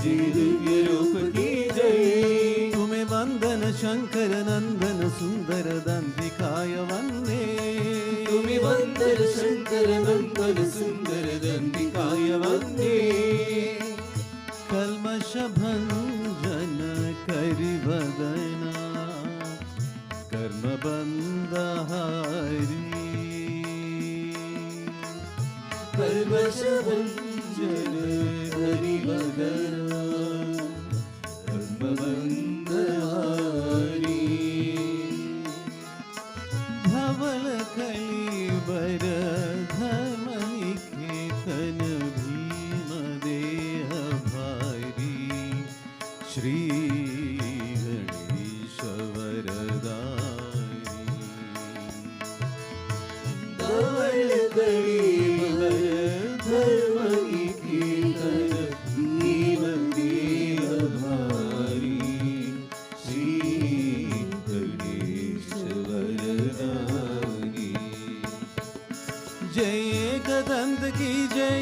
जय दिव्य रूप की जय तुम्हें वंदन शंकर नंदन सुंदर दंतिकाय वंदे तुम्हें वंदन शंकर नंदन सुंदर दंतिकाय वंदे कल्मष भंजन करि वदना कर्म बंध हारी कल्मष भंजन करि वदना कर्म बंध हारी धवल कलिबर धर्म निकेतन भीम देह भारी श्री गणेश वरदारी की जय,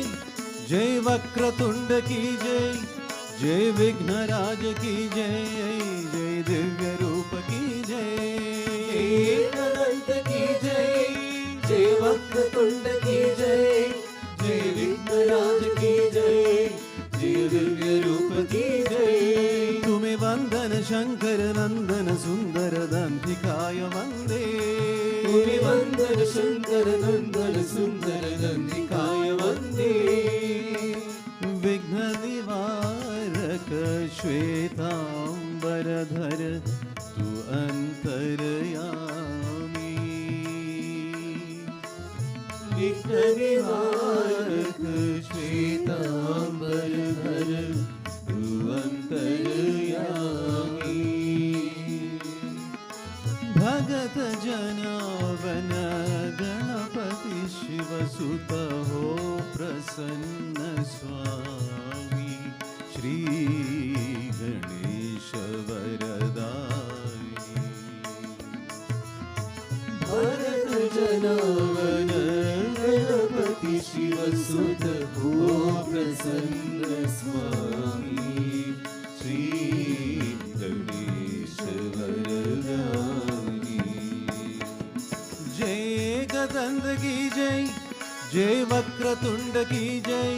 जय वक्रतुंड की जय, जय विघ्नराज की जय, जय दिव्य रूप की जय। अनंत की जय, जय वक्रतुंड की जय, जय विघ्नराज की जय, जय दिव्य रूप की जय। तुम्हें वंदन शंकर नंदन सुंदर दंतिकाय वंदे। तुम्हें वंदन शंकर नंदन सुंदर दंतिकाय वंदे। विघ्न निवारक श्वेतांबरधर तू अंतर्यामी। विघ्न निवारक श्वेतांबरधर तू अंतर्यामी। भगत जनावन गणपति शिव सुत हो प्रसन्न स्वामी। श्री गणेश वरदाई। भरत जनावन गणपति शिव सुत हो प्रसन्न स्वामी। श्री गणेश वरदाई। जय गदंत की जय, जय वक्रतुंड की जय,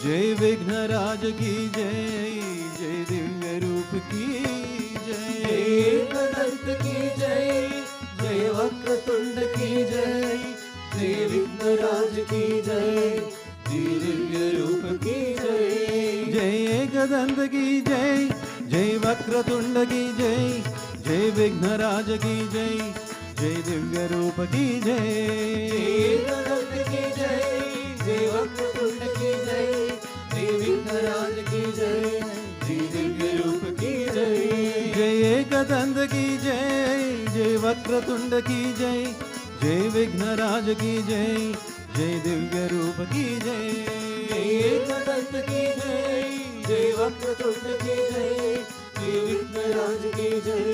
जय विघ्नराज की जय, जय दिव्य रूप की जय। गदंत की जय, जय वक्रतुंड की जय, जय विघ्नराज की जय, जय दिव्य रूप की जय। जय गदंत की जय, जय वक्रतुंड की जय, जय विघ्नराज की जय, जय दिव्य रूप की जय। गदंत की जय, जय वक्रतुंड की जय, जय विघ्नराज की जय, जय दिव्य रूप की जय। जय गदंत की जय, जय वक्रतुंड की जय, जय विघ्नराज की जय, जय दिव्य रूप की जय। गदंत की जय, जय वक्रतुंड की जय, जय विघ्नराज की जय,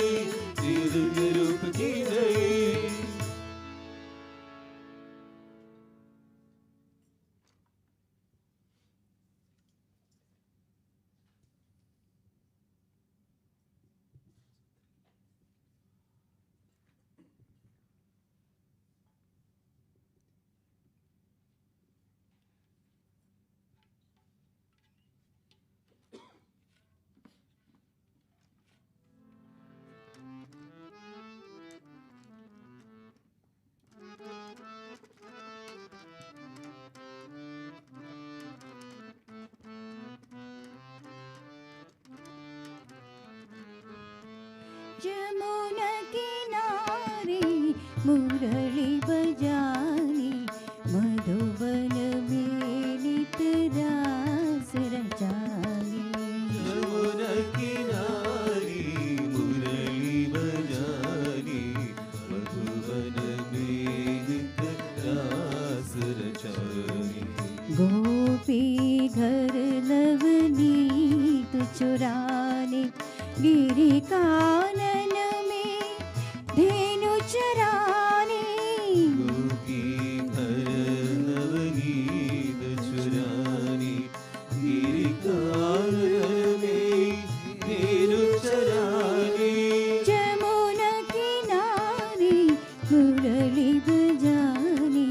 जय दिव्य रूप की जय। जमुना किनारे मुरली बजानी, मधुबन में नित रास रचानी। यमुना किनारी मुरली बजानी, मधुबन में नित रास रचानी। गोपी घर नवनीत चुराने, गिरी कानन में धेनु चराने। गोपी घर नवनीत चुरानी, गिरी कानन में धेनु चरानी। जमुना किनारे मुरली बजानी,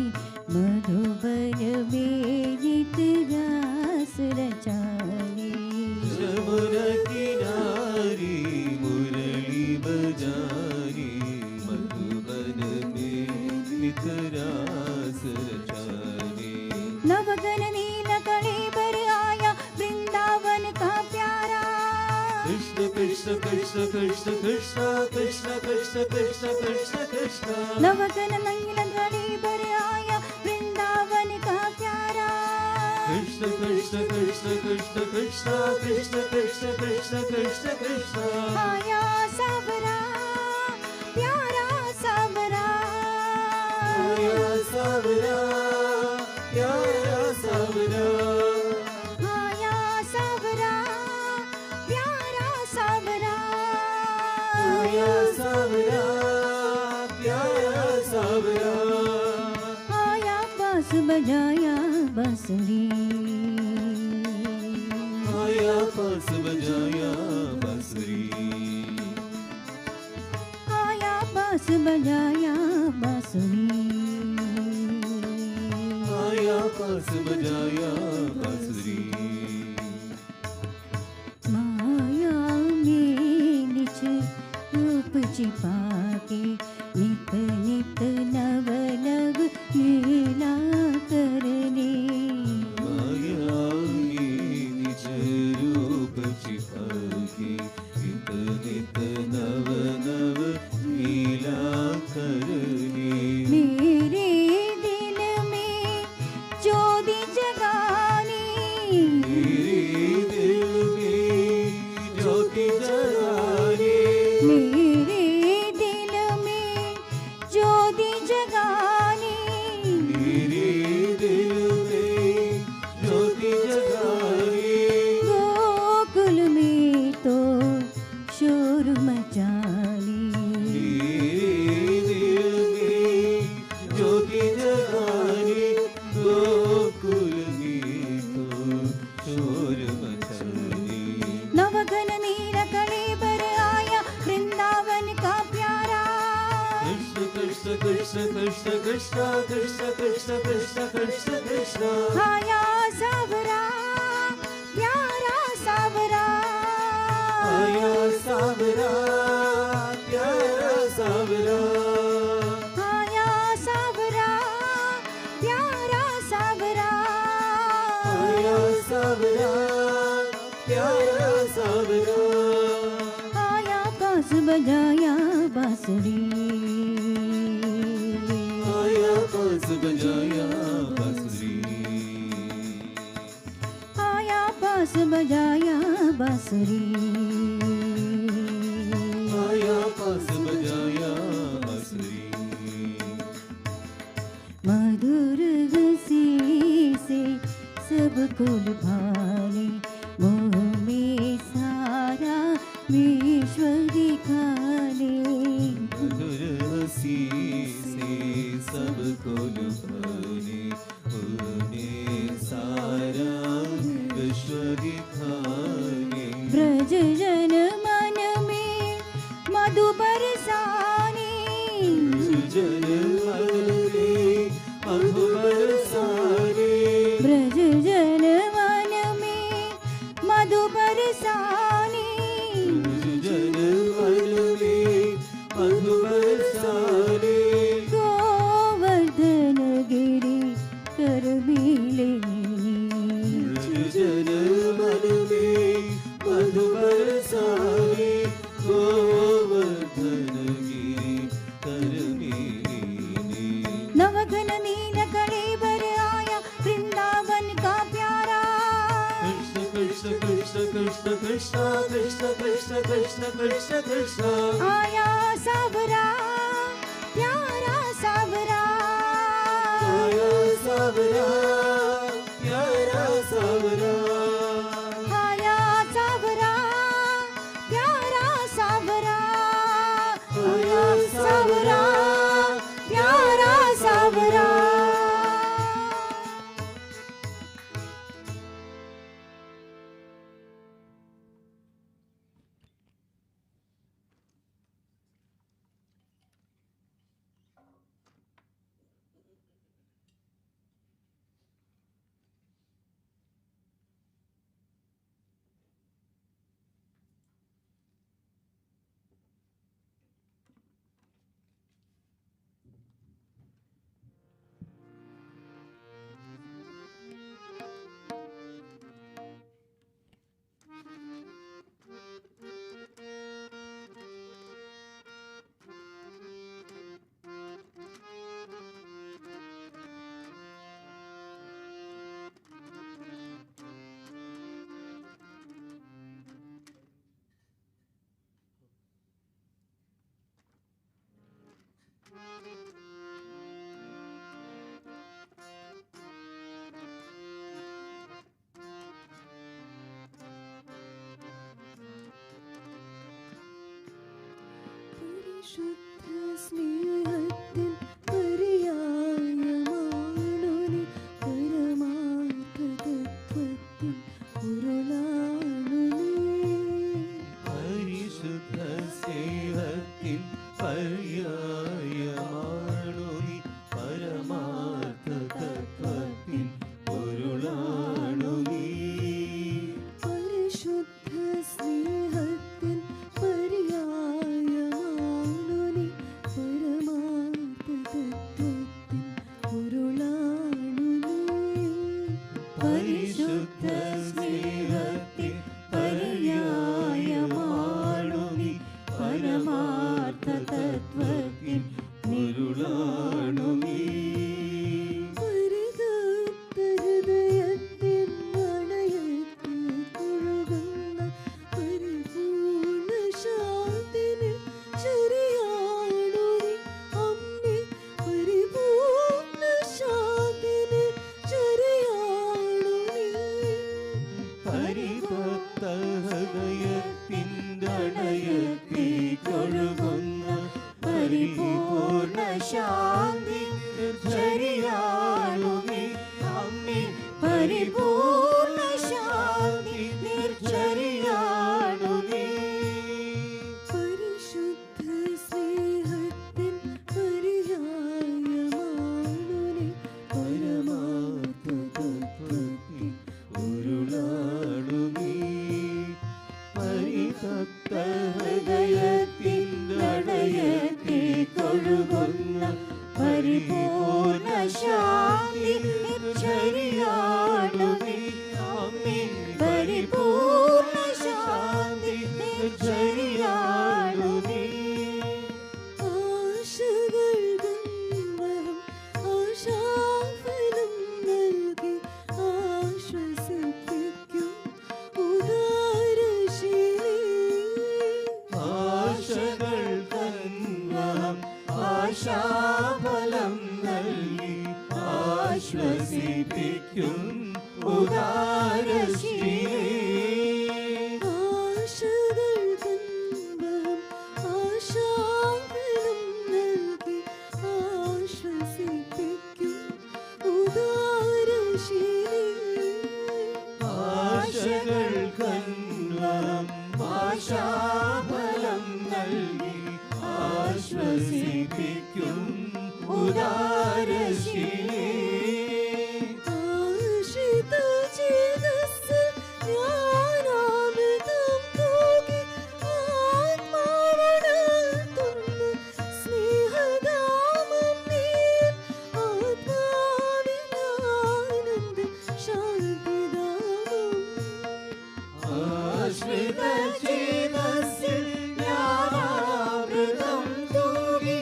मधुबन में नित रास रचानी। यमुना किनारी मुरली बजानी, मधुबन में नित रास रचानी। नवगन नील कलेबर आया, वृंदावन का प्यारा। कृष्ण कृष्ण कृष्ण कृष्ण कृष्ण कृष्ण कृष्ण कृष्ण कृष्ण कृष्ण। नवगन नील कलेबर आया, वृंदावन का प्यारा। कृष्ण कृष्ण कृष्ण कृष्ण कृष्ण कृष्ण कृष्ण कृष्ण कृष्ण कृष्ण। आया सावरा, प्यारा सावरा। आया सावरा, प्यारा सावरा। आया सावरा, प्यारा सावरा। आया सावरा, प्यारा सावरा। आया बांस बजाया, बांसुरी आया पास बजाया बांसुरी आया पास बजाया बांसुरी आया पास बजाया बांसुरी माया में निज रूप छिपा के नित नित नव नव लीला करने माया निज रूप छिपा के नित नित नव नव लीला करने मेरे दिल में ज्योति जगानी मेरे दिल में ज्योति जगाने मेरे दिल में ज्योति जगानी मेरे दिल में ज्योति जगाने गोकुल में तो शोर मचानी मेरे दिल में ज्योति जगाने गोकुल में तो शोर मचाने नवघन नीर कलेबर आया वृंदावन का प्यारा कृष्ण कृष्ण कृष्ण कृष्ण कृष्ण कृष्ण कृष्ण कृष्ण कृष्ण कृष्ण आया सावरा प्यारा सावरा आया सावरा प्यारा सावरा आया सावरा प्यारा सावरा आया सावरा प्यारा सावरा आया पास बजाया बांसुरी आया पास बजाया बांसुरी आया पास बजाया बांसुरी आया पास बजाया बांसुरी मधुर हंसी से सबको लुभाने मोह में सारा विश्व दिखाने मधुर हंसी से सबको लुभाने उन्हें सारा विश्व दिखाने ब्रज जन मन में मधु बरसाने जन मन में मधु बरसाने ब्रज जन मन में मधु बरसाने जन मन में मधु बरसाने गोवर्धन गिरी कर मिलेनी जन मन में मधु बरसाने गोवर्धन गिरी कर मिलेने नवघन नील कलेबर आया वृंदावन का प्यारा कृष्ण कृष्ण कृष्ण कृष्ण कृष्ण कृष्ण कृष्ण कृष्ण कृष्ण कृष्ण आया सावरा प्यारा सावरा आया सावरा प्यारा सावरा आया सावरा प्यारा सावरा आया सावरा प्यारा सावरा പരിശുദ്ധ സ്നേഹത്തിൻ പര്യായമാണു നീ പരമാ പരിശുദ്ധ സ്നേഹത്തിൻ പര്യായമാണു നീ പരമാർത്ഥ തത്വത്തിൻ പൊരുളാണു നീ പരിതപ്ത ഹൃദയത്തിൻ അണയത്തിൽ ഒഴുകുന്ന പരിപൂർണ്ണ ശാന്തിന് ചരിയാണു നീ അമ്മേ പരിപൂർണ്ണ ശാന്തിന് ചരിയാണു നീ പരിതപ്ത ഹൃദയത്തിൻ അണയത്തേക്കൊഴുകുന്ന പരിപൂർണ്ണ ശാന്തി ചരിയാണു നീ അമ്മേ പരിപൂർണ്ണ ശാന്തി നിർച്ചരിയാണു നീ പരിശുദ്ധ സ്നേഹത്തിൻ പര്യായമാണു നീ പരമാർത്ഥ തത്വത്തിൻ ഉരുളാണു നീ പരിതപ്ത ഹൃദയത്തിൻ അണയത്തേക്കൊഴുകുന്ന പരിപൂർണ്ണ ശാന്തി നിർച്ചരിയാണു നീ അമ്മേ പരിപൂർണ്ണ ശാന്തി നിർച്ചരിയാണു നീ ആശകൾ ഗന്ധം ആശാഫലം നൽകി ആശ്വസിപ്പിക്കും ഉദാരശീലി ആശകൾ കന്വം ആശാഫലം നൽകി ആശ്വസിപ്പിക്കും ഉദാരശീലേ ആശകൾ ഗന്ധം ആശാഫലം നൽകി ആശ്വസിപ്പിക്കും ഉദാരശീലി ആശകൾ കന്വം ആശാഫലം നൽകി ആശ്വസിപ്പിക്കും ഉദാരശീലേ ആശ്രിത ചേതസ്സിൽ ജ്ഞാനാമൃതം തൂകി ആത്മാവുണർത്തുന്ന സ്നേഹധാമം നീ ആത്മാവിലാനന്ദ ശാന്തിധാമം ആശ്രിത ചേതസ്സിൽ ജ്ഞാനാമൃതം തൂകി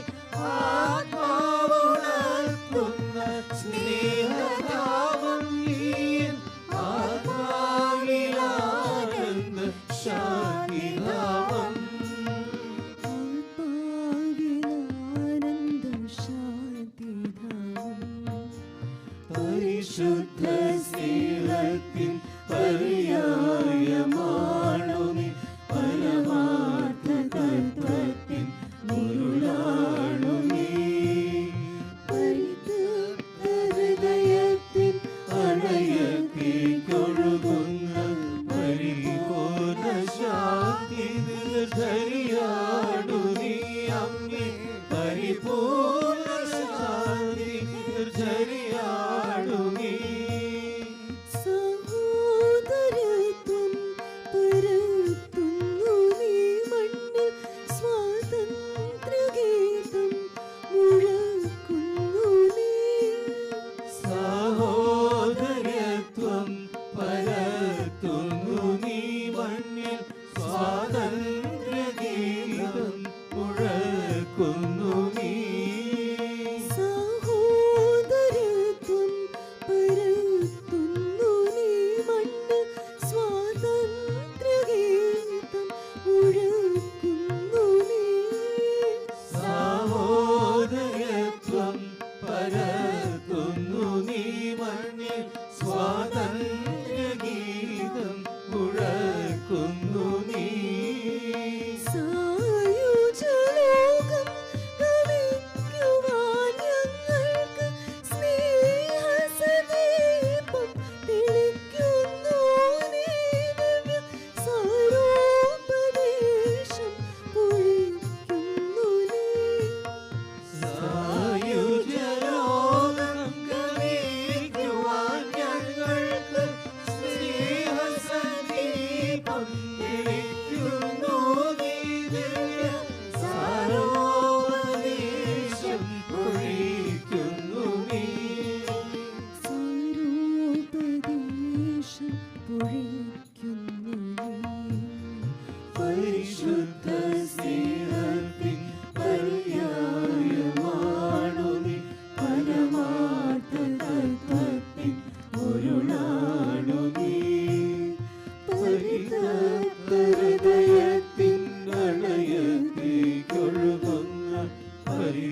ആത്മാവുണർത്തുന്ന സ്നേഹധാമം നീ ആത്മാവിലാനന്ദ ശാന്തിധാമം ആത്മാവിലാനന്ദ ശാന്തിധാമം പരിശുദ്ധ സ്നേഹത്തിൻ പര്യായമാണു നീ പരമാർത്ഥ തത്വത്തിൻ പൊരുളാണു നീ പരിതപ്ത ഹൃദയത്തിൻ അണയത്തേക്കൊഴുകുന്ന പരിപൂർണ്ണ ശാന്തി നിർച്ചരിയാണു നീ അമ്മേ പരിപൂർണ്ണ ശാന്തി നിർച്ചരിയാണു നീ സഹോദരത്വം പരത്തുന്നു നീ മണ്ണിൽ സ്വാതന്ത്ര്യഗീതം മുഴക്കുന്നു നീ സഹോദരത്വം പരത്തുന്നു നീ മണ്ണിൽ സ്വാതന്ത്ര്യഗീതം മുഴക്കുന്നു നീ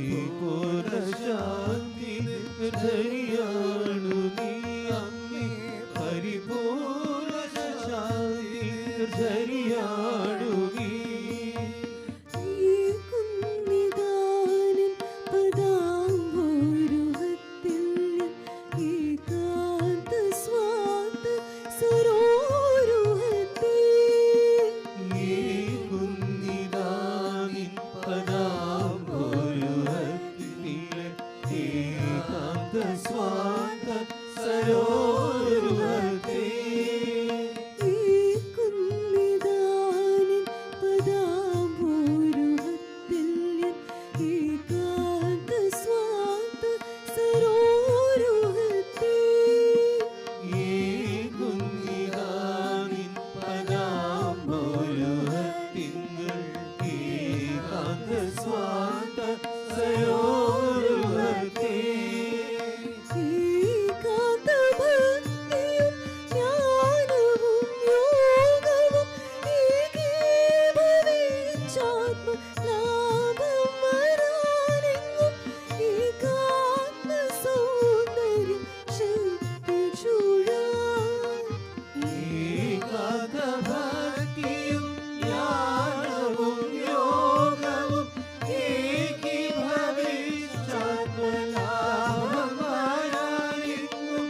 പരിപൂർണ ശാന്തി നിർദ്ധരിയാണു നീ അമ്മേ പരിപൂർണ ശാന്തി നിർദ്ധരിയാണു നീ ഈ കുന്നിതാനിൻ പദാംബോരുഹത്തിൽ ഏകാന്ത സ്വാന്ത സരോരുഹത്തിൽ ഈ കുന്നിതാനിൻ പദാംബോരുഹത്തിലെ ഏകാന്ത സ്വാന്ത സരോരുഹത്തിൽ ഈ കുന്നിതാനിൻ പദാംബോരുഹത്തിൽ ഏകാന്ത സ്വാന്ത സരോരുഹത്തിൽ ഈ കുന്നിതാനിൻ പദാംബോരുഹത്തിങ്ങൾ ഏകാന്ത സ്വാന്ത സരോരുഹത്തിൽ ഏകാന്ത ഭക്തിയും ജ്ഞാനവും യോഗവും ഏകീഭവിച്ചാത്മ ലാഭം വരാനെങ്ങും ഏകാത്മ സൗന്ദര്യം ശക്തി ചൂഴാൻ ഏകാന്ത ഭക്തിയും ജ്ഞാനവും യോഗവും ഏകീഭവിച്ചാത്മലാഭം വരാനെങ്ങും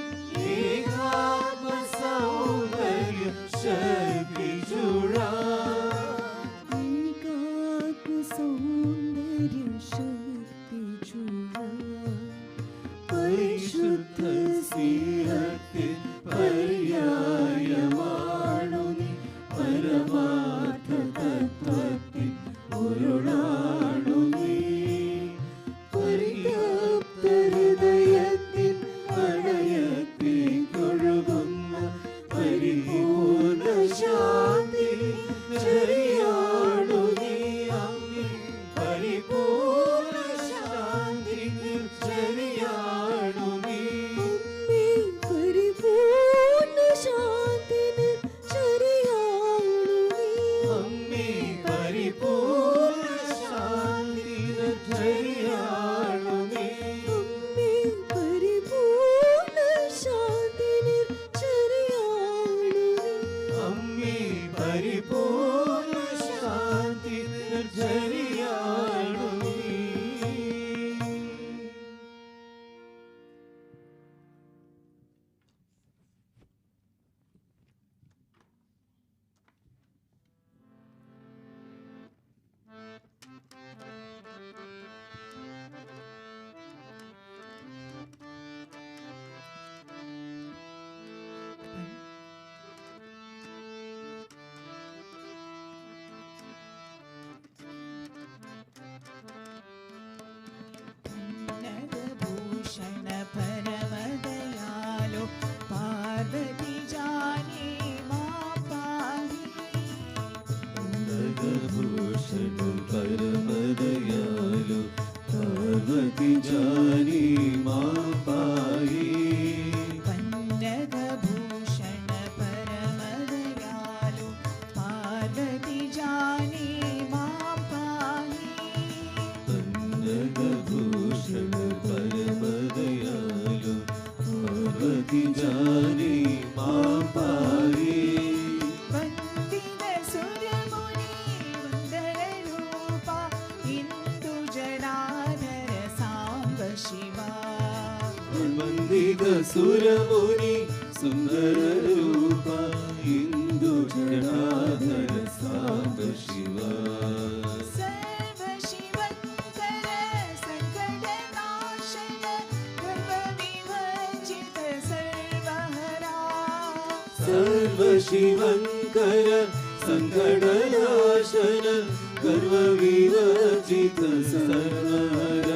ഏകാത്മ സൗന്ദര്യം ശക്തി ചൂഴാൻ ഏകാത്മ സൗന്ദര്യം ശക്തി ചൂഴാൻ പരിശുദ്ധ സ്നേഹത്തിൻ പര്യായമാണു നീ പരമാർത്ഥ തത്വത്തിൻ പൊരുളാണു നീ പരിതപ്ത ഹൃദയത്തിൻ അണയത്തേക്കൊഴുകുന്ന പരിപൂർണ ശാന്തി ചെറിയാണു നീ അമ്മേ പരിപൂർണ ശാന്തി ചെറിയാണു നീ അമ്മേ പരിപൂർണ ശാന്തി ചെറിയാണു നീ അമ്മേ പരിപൂർണ ശാന്തി ചെറിയാണു നീ അമ്മേ പരിപൂർണ ശാന്തി ചെറിയാണു നീ അമ്മേ പരിപൂർണ ശാന്തി ചെറിയാണു നീ भूषण परमदयालो पार्वती जाने मां पाहि ഭൂഷണ പരമദയാലു പാർവതി ജാനി മാ പായി पन्नगभूषण परमदयालो पार्वती जाने मां पाहि ഭൂഷണ പരമദയാലു പാർവതി ജാനി മാ പായി वन्दित सुरमुनि वन्दनरूपा इन्दुजनाधर साम्ब शिवा വന്ദിത സുരമുനി സുന്ദര രൂപ ഇന്ദു ജടാധര സാംബ ശിവ सर्वशिवङ्कर सङ्कटनाशन गर्वविवर्जित सर्वहरा സർവശിവങ്കര സങ്കടനാശന ഗർവവിവർജിത സർവഹര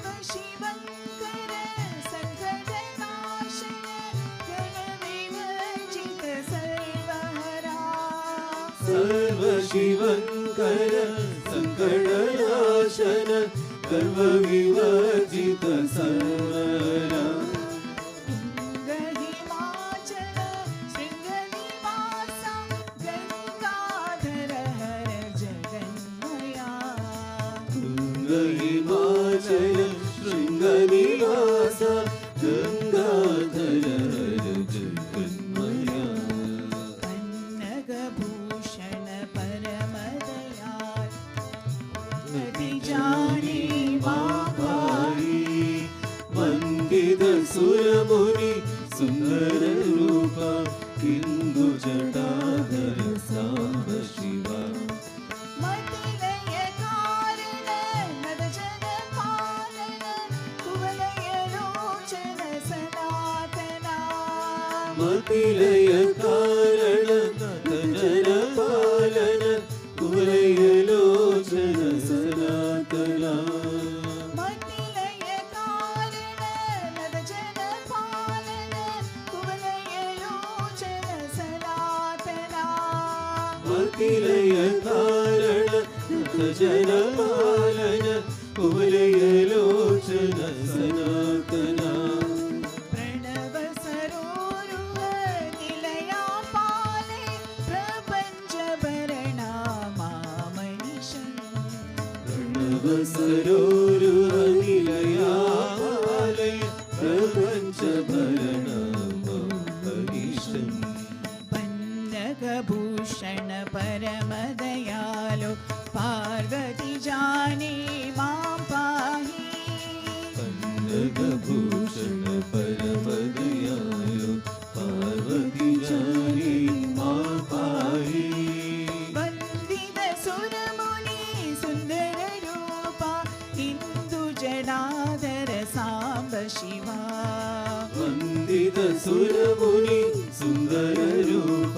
सर्वशिवङ्कर सङ्कटनाशन गर्वविवर्जित सर्वहरा സർവശിവങ്കര സങ്കടനാശന ഗർവവിവർജിത സർവഹര हिमाचल शृङ्गनिवासा गङ्गाधर हर जगन्मया हिमाचल शृंगनिवास गंगाधर जगन्मया पन्नगभूषण परमदयाल नदी जाने मापाई वंदित सुरमुनि सुंदर रूप हिंदु जटाधर सांब शिवा मतिलय कारण नद जन पालन कुवलय लोचन सनातना मतिलय कारण जन पालन कुवलय लोचन सनातना मतिलय कारण नद जन पालन कुवलय लोचन सनातना मतिलय कारण जन पालन कुवलय लोचन सनातना प्रणव सरोरुह निलया पाले प्रपंच भरणा मामनिशं प्रणव सरोरुह निलयालय प्रपंच भरणमनिशम् पन्नगभूषण परमदयालो पार्वती जाने मां पाहि पन्नगभूषण परमदयालो पार्वती जाने मां पाहि वन्दित सुरमुनि सुन्दर रूपा हिन्दु जनाधर सांब शिवा वन्दित सुरमुनि सुन्दर रूप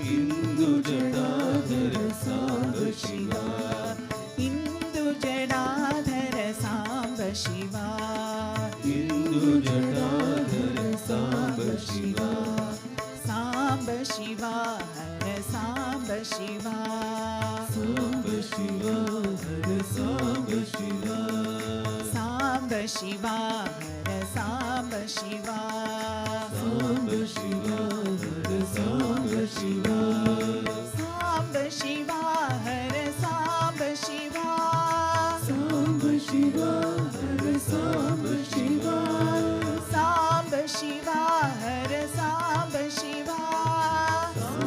हिन्दु जटाधर सांब शिवा हिन्दु जनाधर सांब शिवा हिन्दु जटाधर सांब शिवा सांब शिवा हर सांब शिवा सांब शिवा हर सांब शिवा सांब शिवा हर सांब शिवा सांब शिवा हर सांब शिवा सांब शिवा हर सांब शिवा सांब शिवा हर सांब शिवा सांब शिवा हर सांब शिवा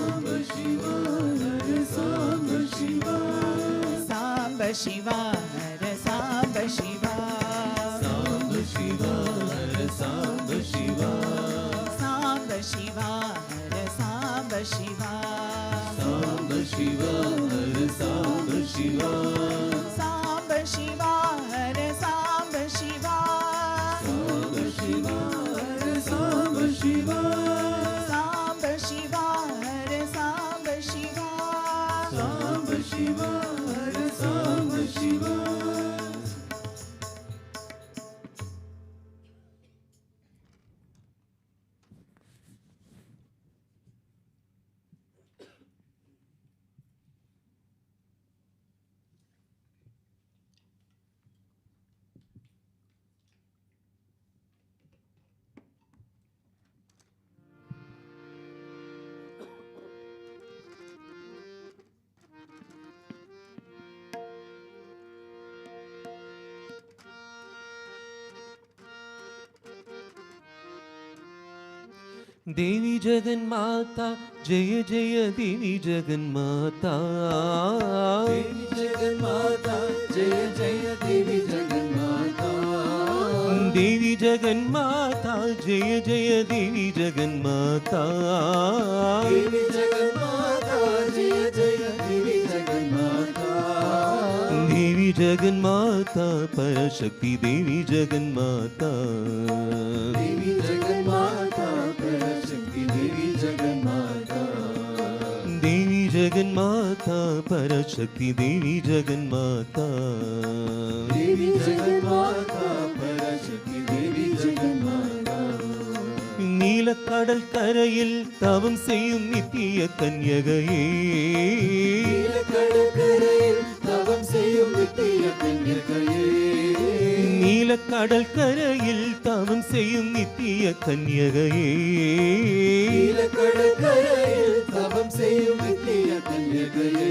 सांब शिवा हर सांब शिवा सांब शिवा हर सांब शिवा सांब शिवा हर सांब शिवा सांब शिवा हर सांब शिवा सांब शिवा हर सांब शिवा सांब शिवा हर सांब शिवा सांब शिवा हर सांब शिवा सांब शिवा हर सांब शिवा सांब शिवा हर सांब शिवा देवी जगन्माता जय जय देवी जगन्माता देवी जगन्माता जय जय देवी जगन्माता देवी जगन्माता जय जय देवी जगन्माता देवी जगन्माता जय जय देवी जगन्माता देवी जगन्माता परशक्ति देवी जगन्माता देवी जगन्माता परशक्ति देवी जगन्माता देवी जगन्माता परशक्ति देवी जगन्माता देवी जगन्माता परशक्ति देवी जगन्माता നീലക്കടൽ കരയിൽ തവം ചെയ്യും നിത്യ കന്യകയേ നീലക്കടൽ തവം ചെയ്യും നിത്യ കന്യകയേ നീലക്കടൽ കരയിൽ തവം ചെയ്യും നിത്യ കന്യകയേ നീലക്കടൽ കരയിൽ തവം ചെയ്യും നിത്യ കന്യകയേ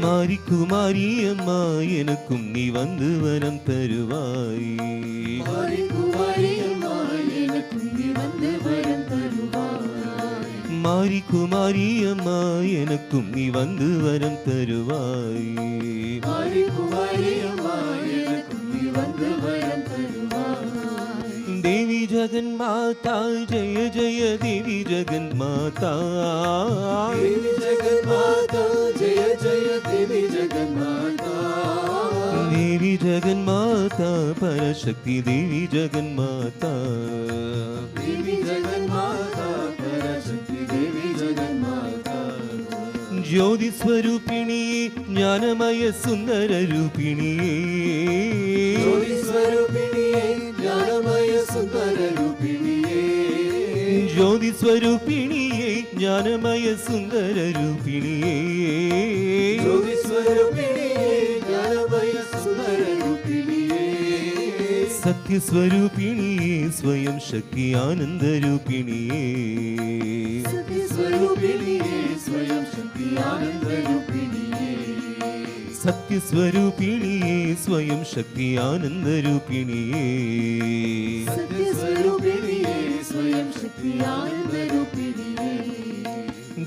மாரிக்குமாரியம்மா எனக்கும் நீ வந்து வரம் தருவாய். மாரிக்குமாரியம்மா எனக்கும் நீ வந்து வரம் தருவாய். மாரிக்குமாரியம்மா எனக்கும் நீ வந்து வரம் தருவாய். மாரிக்குமாரியம்மா எனக்கும் நீ வந்து வரம் தருவாய். देवी जगन माता जय जय देवी जगन माता. देवी जगन माता जय जय देवी जगन माता. देवी जगन माता परशक्ति देवी जगन माता. देवी जगन माता परशक्ति देवी जगन माता. ज्योति स्वरूपिणिये ज्ञानमय सुंदर रूपिणिये. ज्योति स्वरूपिणिये ज्ञानमय सुंदर रूपिणिये. ज्योति स्वरूपिणिये ज्ञानमय सुंदर रूपिणिये. ज्योति स्वरूपिणिये ज्ञानमय सुंदर रूपिणिये. सत्य स्वरूपिणिये स्वयं शक्ति आनंद रूपिणिये. सत्य स्वरूपिणिये स्वयं शक्ति आनंद रूपिणिये. सत्य स्वरूपिणिये स्वयं शक्ति आनंद रूपिणिये. सत्य स्वरूपिणिये स्वयं शक्ति आनंद रूपिणिये.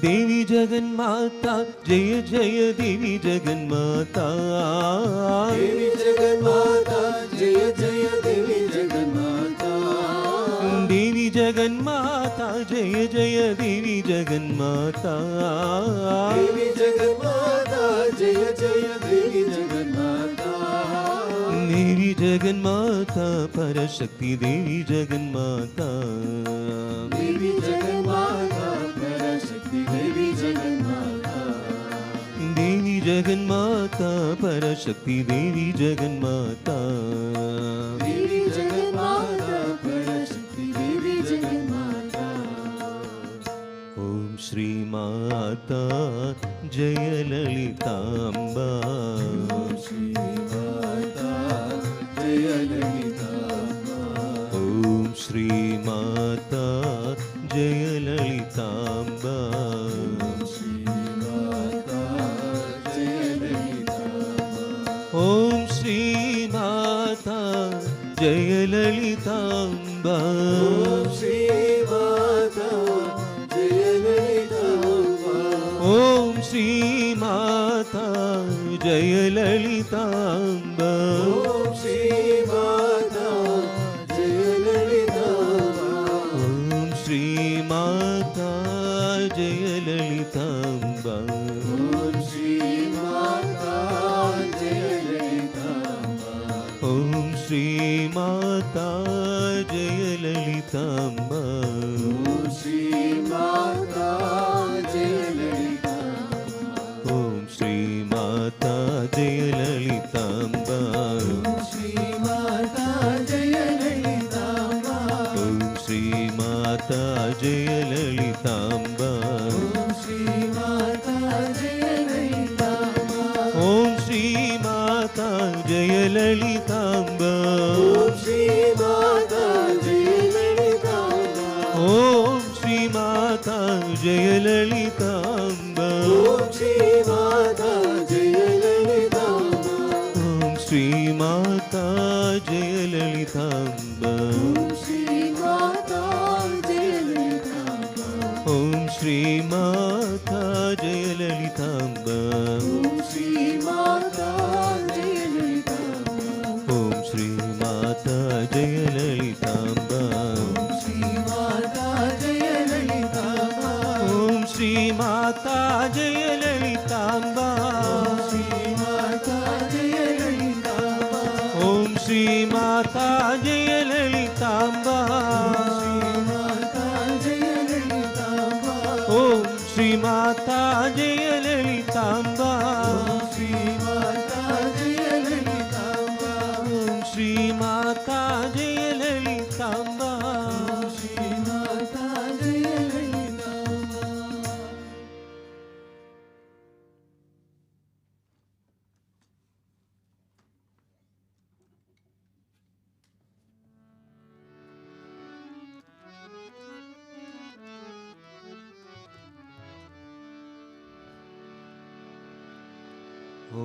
देवी जगन माता जय जय देवी जगन माता. देवी जगन माता जय जय देवी जगन माता. देवी जगन माता जय जय देवी जगन माता. देवी जगन माता जय जय देवी जगन माता. देवी जगन माता परशक्ति देवी जगन माता. देवी जगन माता परशक्ति देवी जगन माता. देवी जगन माता परशक्ति देवी जगन माता. देवी जगन माता परशक्ति देवी जगन माता. ओम श्री माता जय ललितांबा. श्री माता जय ललितांबा. ओम श्री माता जय ललितांबा. श्री माता जय ललितांबा. ओम श्री माता जय ललितांबा. श्री माता जय ललितांबा. ओम श्री माता जय ललितांबा. ओम श्री माता जय ललितांबा. ओम श्री माता जय ललितांबा. ओम श्री माता जय ललितांबा. ओम श्री माता जय ललितांबा. ओम श्री माता जय ललितांबा. ओम श्री माता जय ललितांबा. श्री माता जय ललितांबा. ओम श्री माता जय ललितांबा. ओम श्री माता जय ललितांबा. ओम श्री माता जय ललितांबा. ओम श्री माता जय ललितांबा. ओम श्री माता जय ललितांबा. ओम श्री माता जय ललितांबा. ओम श्री माता जय ललितांबा. ओम श्री माता जय ललितांबा. ओम श्री माता जय ललितांबा. ओम श्री माता जय ललितांबा. ओम श्री माता जय ललितांबा. ओम श्री माता जय ललितांबा. ओम श्री माता जय ललितांबा. ओम श्री माता जय ललितांबा. ओम श्री माता जय ललितांबा. ओम श्री माता जय ललितांबा. ॐ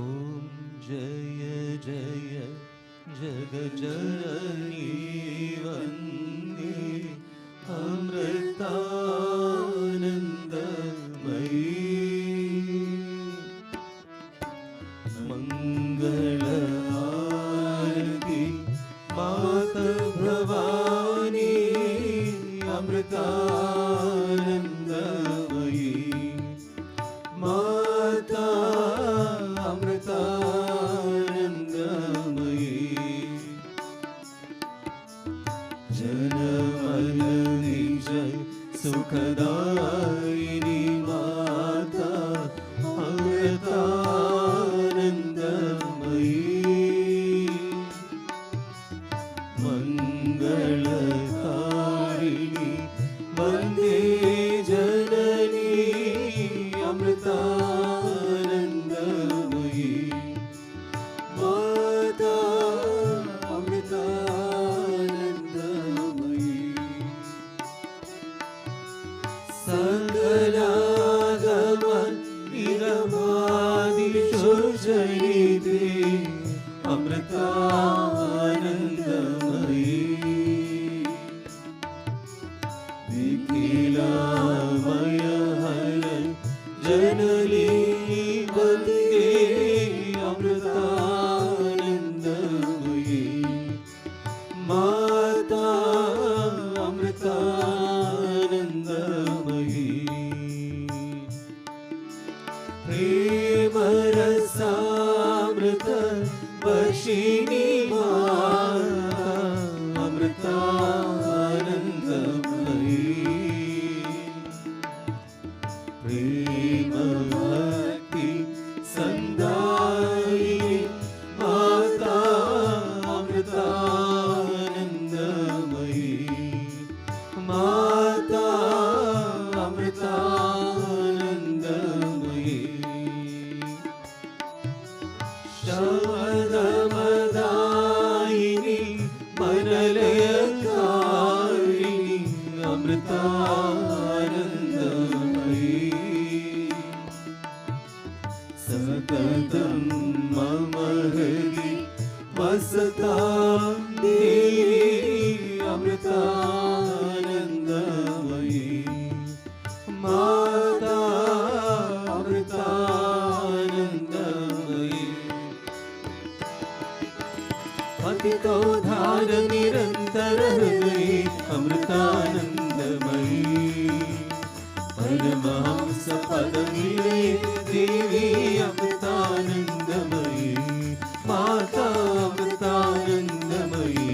जय जय जगजननी वन्दे अमृतानन्दमयी मङ्गलहारति माता भवानी अमृतानन्दमयी माता अमृतानन्दमयी जनमन निज सुखदायिनी माता अमृतानन्दमयी मङ्गलकारिणी वन्दे जननी अमृतानन्दमयी माता अमृतानन्दमयी सकलागम निगमादिषु जनिते अमृतानन्दमयी निखिलमय हर जननी वन्दे अमृतानन्दमयी माता अमृतानन्दमयी प्रेमरसामृत वर्षिणी माता अमृतानन्दमयी प्रेम भक्ति संदायिनी माता अमृतानन्दमयी माता अमृतानन्दमयी शमदमदायिनी मनलयकारिणी अमृतानन्दमयी सततं मम हृदि वसतां देवी अमृतानन्दमयी माता अमृतानन्दमयी पतितोद्धार निरन्तर हृदये अमृतानन्दमयी परमहंस पदमिले देवी अमृतानन्दमयी माता अमृतानन्दमयी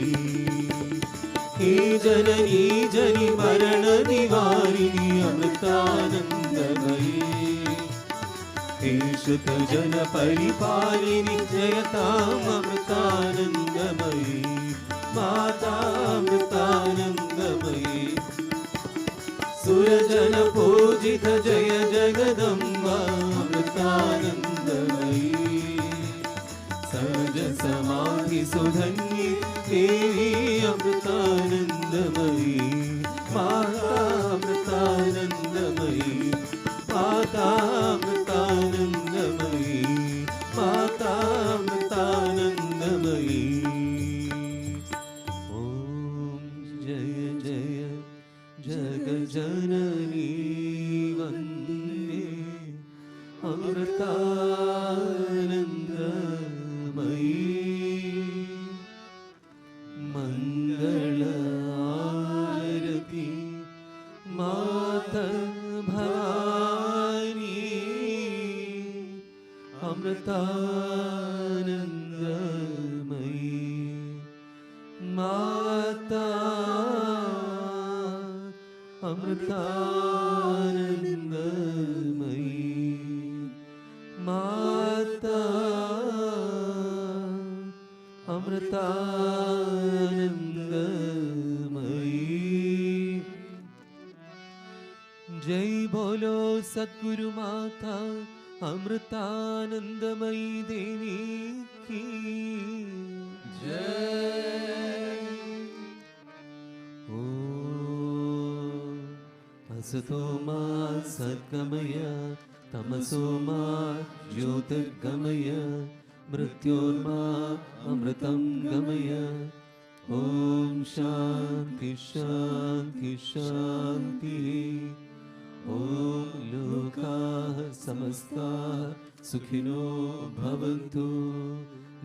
हे जननी जनि मरण निवारिणी अमृतानन्दमयी हे श्रुत जन परिपालिनी जयताम् अमृतानन्दमयी माता अमृतानन्दमयी सुरजन पूजित जय जगदम्बा अमृतानन्दमयी सहज समाधि सुधन्ये देवी अमृतानन्दमयी माता अमृतानन्दमयी माता अमृतानन्दमयी माता अमृतानन्दमयी ॐ जय जय जगजननी वन्दे अमृतानन्दमयी मङ्गलारति माता भवानी अमृतानन्दमयी माता अमृतानन्दमयी माता अमृतानन्दमयी जय बोलो सद्गुरु माता अमृतानंदमयी देवी की जय। ओम असतो मा सद्गमय तमसो मा ज्योतिर्गमय मृत्योर्मा अमृतं गमय ॐ शान्ति शान्ति शान्तिः ॐ लोकाः समस्ताः सुखिनो भवन्तु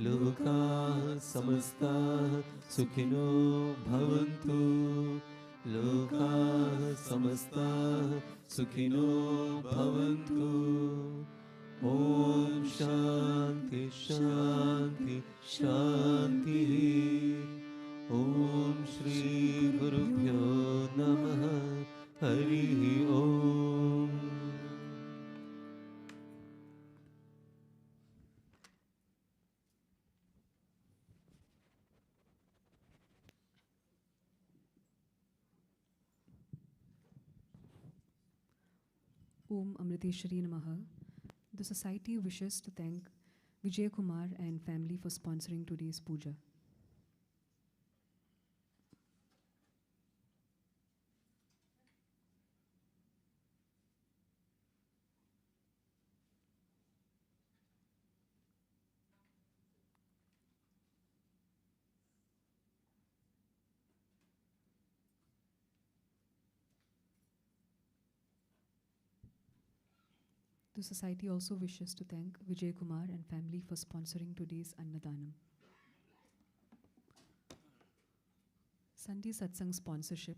लोकाः समस्ताः सुखिनो भवन्तु लोकाः समस्ताः सुखिनो भवन्तु ॐ शान्ति शान्ति शान्तिः ॐ श्री गुरुभ्यो नमः हरिः ॐ Om Amriteshwari Namaha. The society wishes to thank Vijay Kumar and family for sponsoring today's puja. The society also wishes to thank Vijay Kumar and family for sponsoring today's Annadanam. Sunday Satsang sponsorship.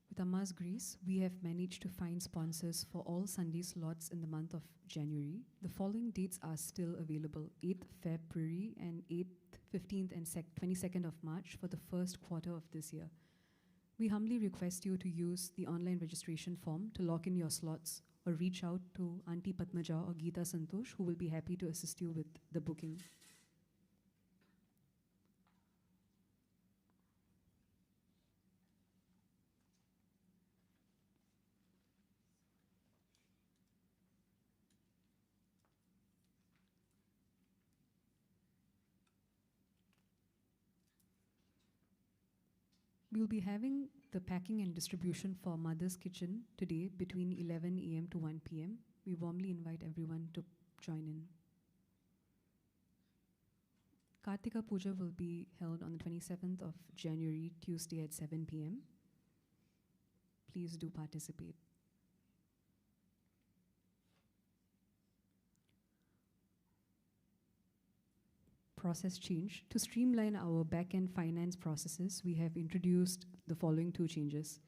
With Amma's grace, we have managed to find sponsors for all Sunday slots in the month of January. The following dates are still available: 8th February and 8th, 15th and 22nd of March for the first quarter of this year. We humbly request you to use the online registration form to lock in your slots, or reach out to Auntie Padmaja or Geeta Santosh, who will be happy to assist you with the booking. We will be having the packing and distribution for Mother's Kitchen today between 11 a.m. to 1 p.m. We warmly invite everyone to join in. Kartika Puja will be held on the 27th of January, Tuesday at 7 p.m. Please do participate. Process change. To streamline our back-end finance processes, we have introduced the following 2 changes.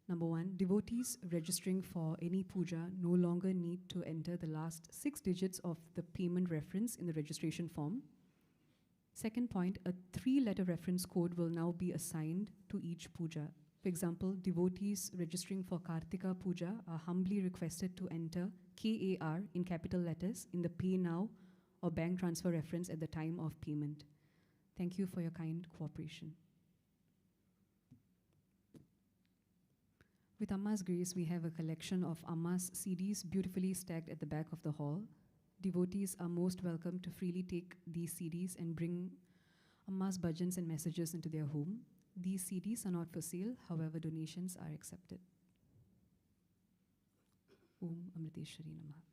Number 1, devotees registering for any puja no longer need to enter the last 6 digits of the payment reference in the registration form. Second point, a 3-letter reference code will now be assigned to each puja. For example, devotees registering for Kartika Puja are humbly requested to enter KAR in capital letters in the Pay Now or bank transfer reference at the time of payment. Thank you for your kind cooperation. With Amma's grace, we have a collection of Amma's CDs beautifully stacked at the back of the hall. Devotees are most welcome to freely take these CDs and bring Amma's bhajans and messages into their home. These CDs are not for sale, however, donations are accepted. Om Amriteshwari Namaha.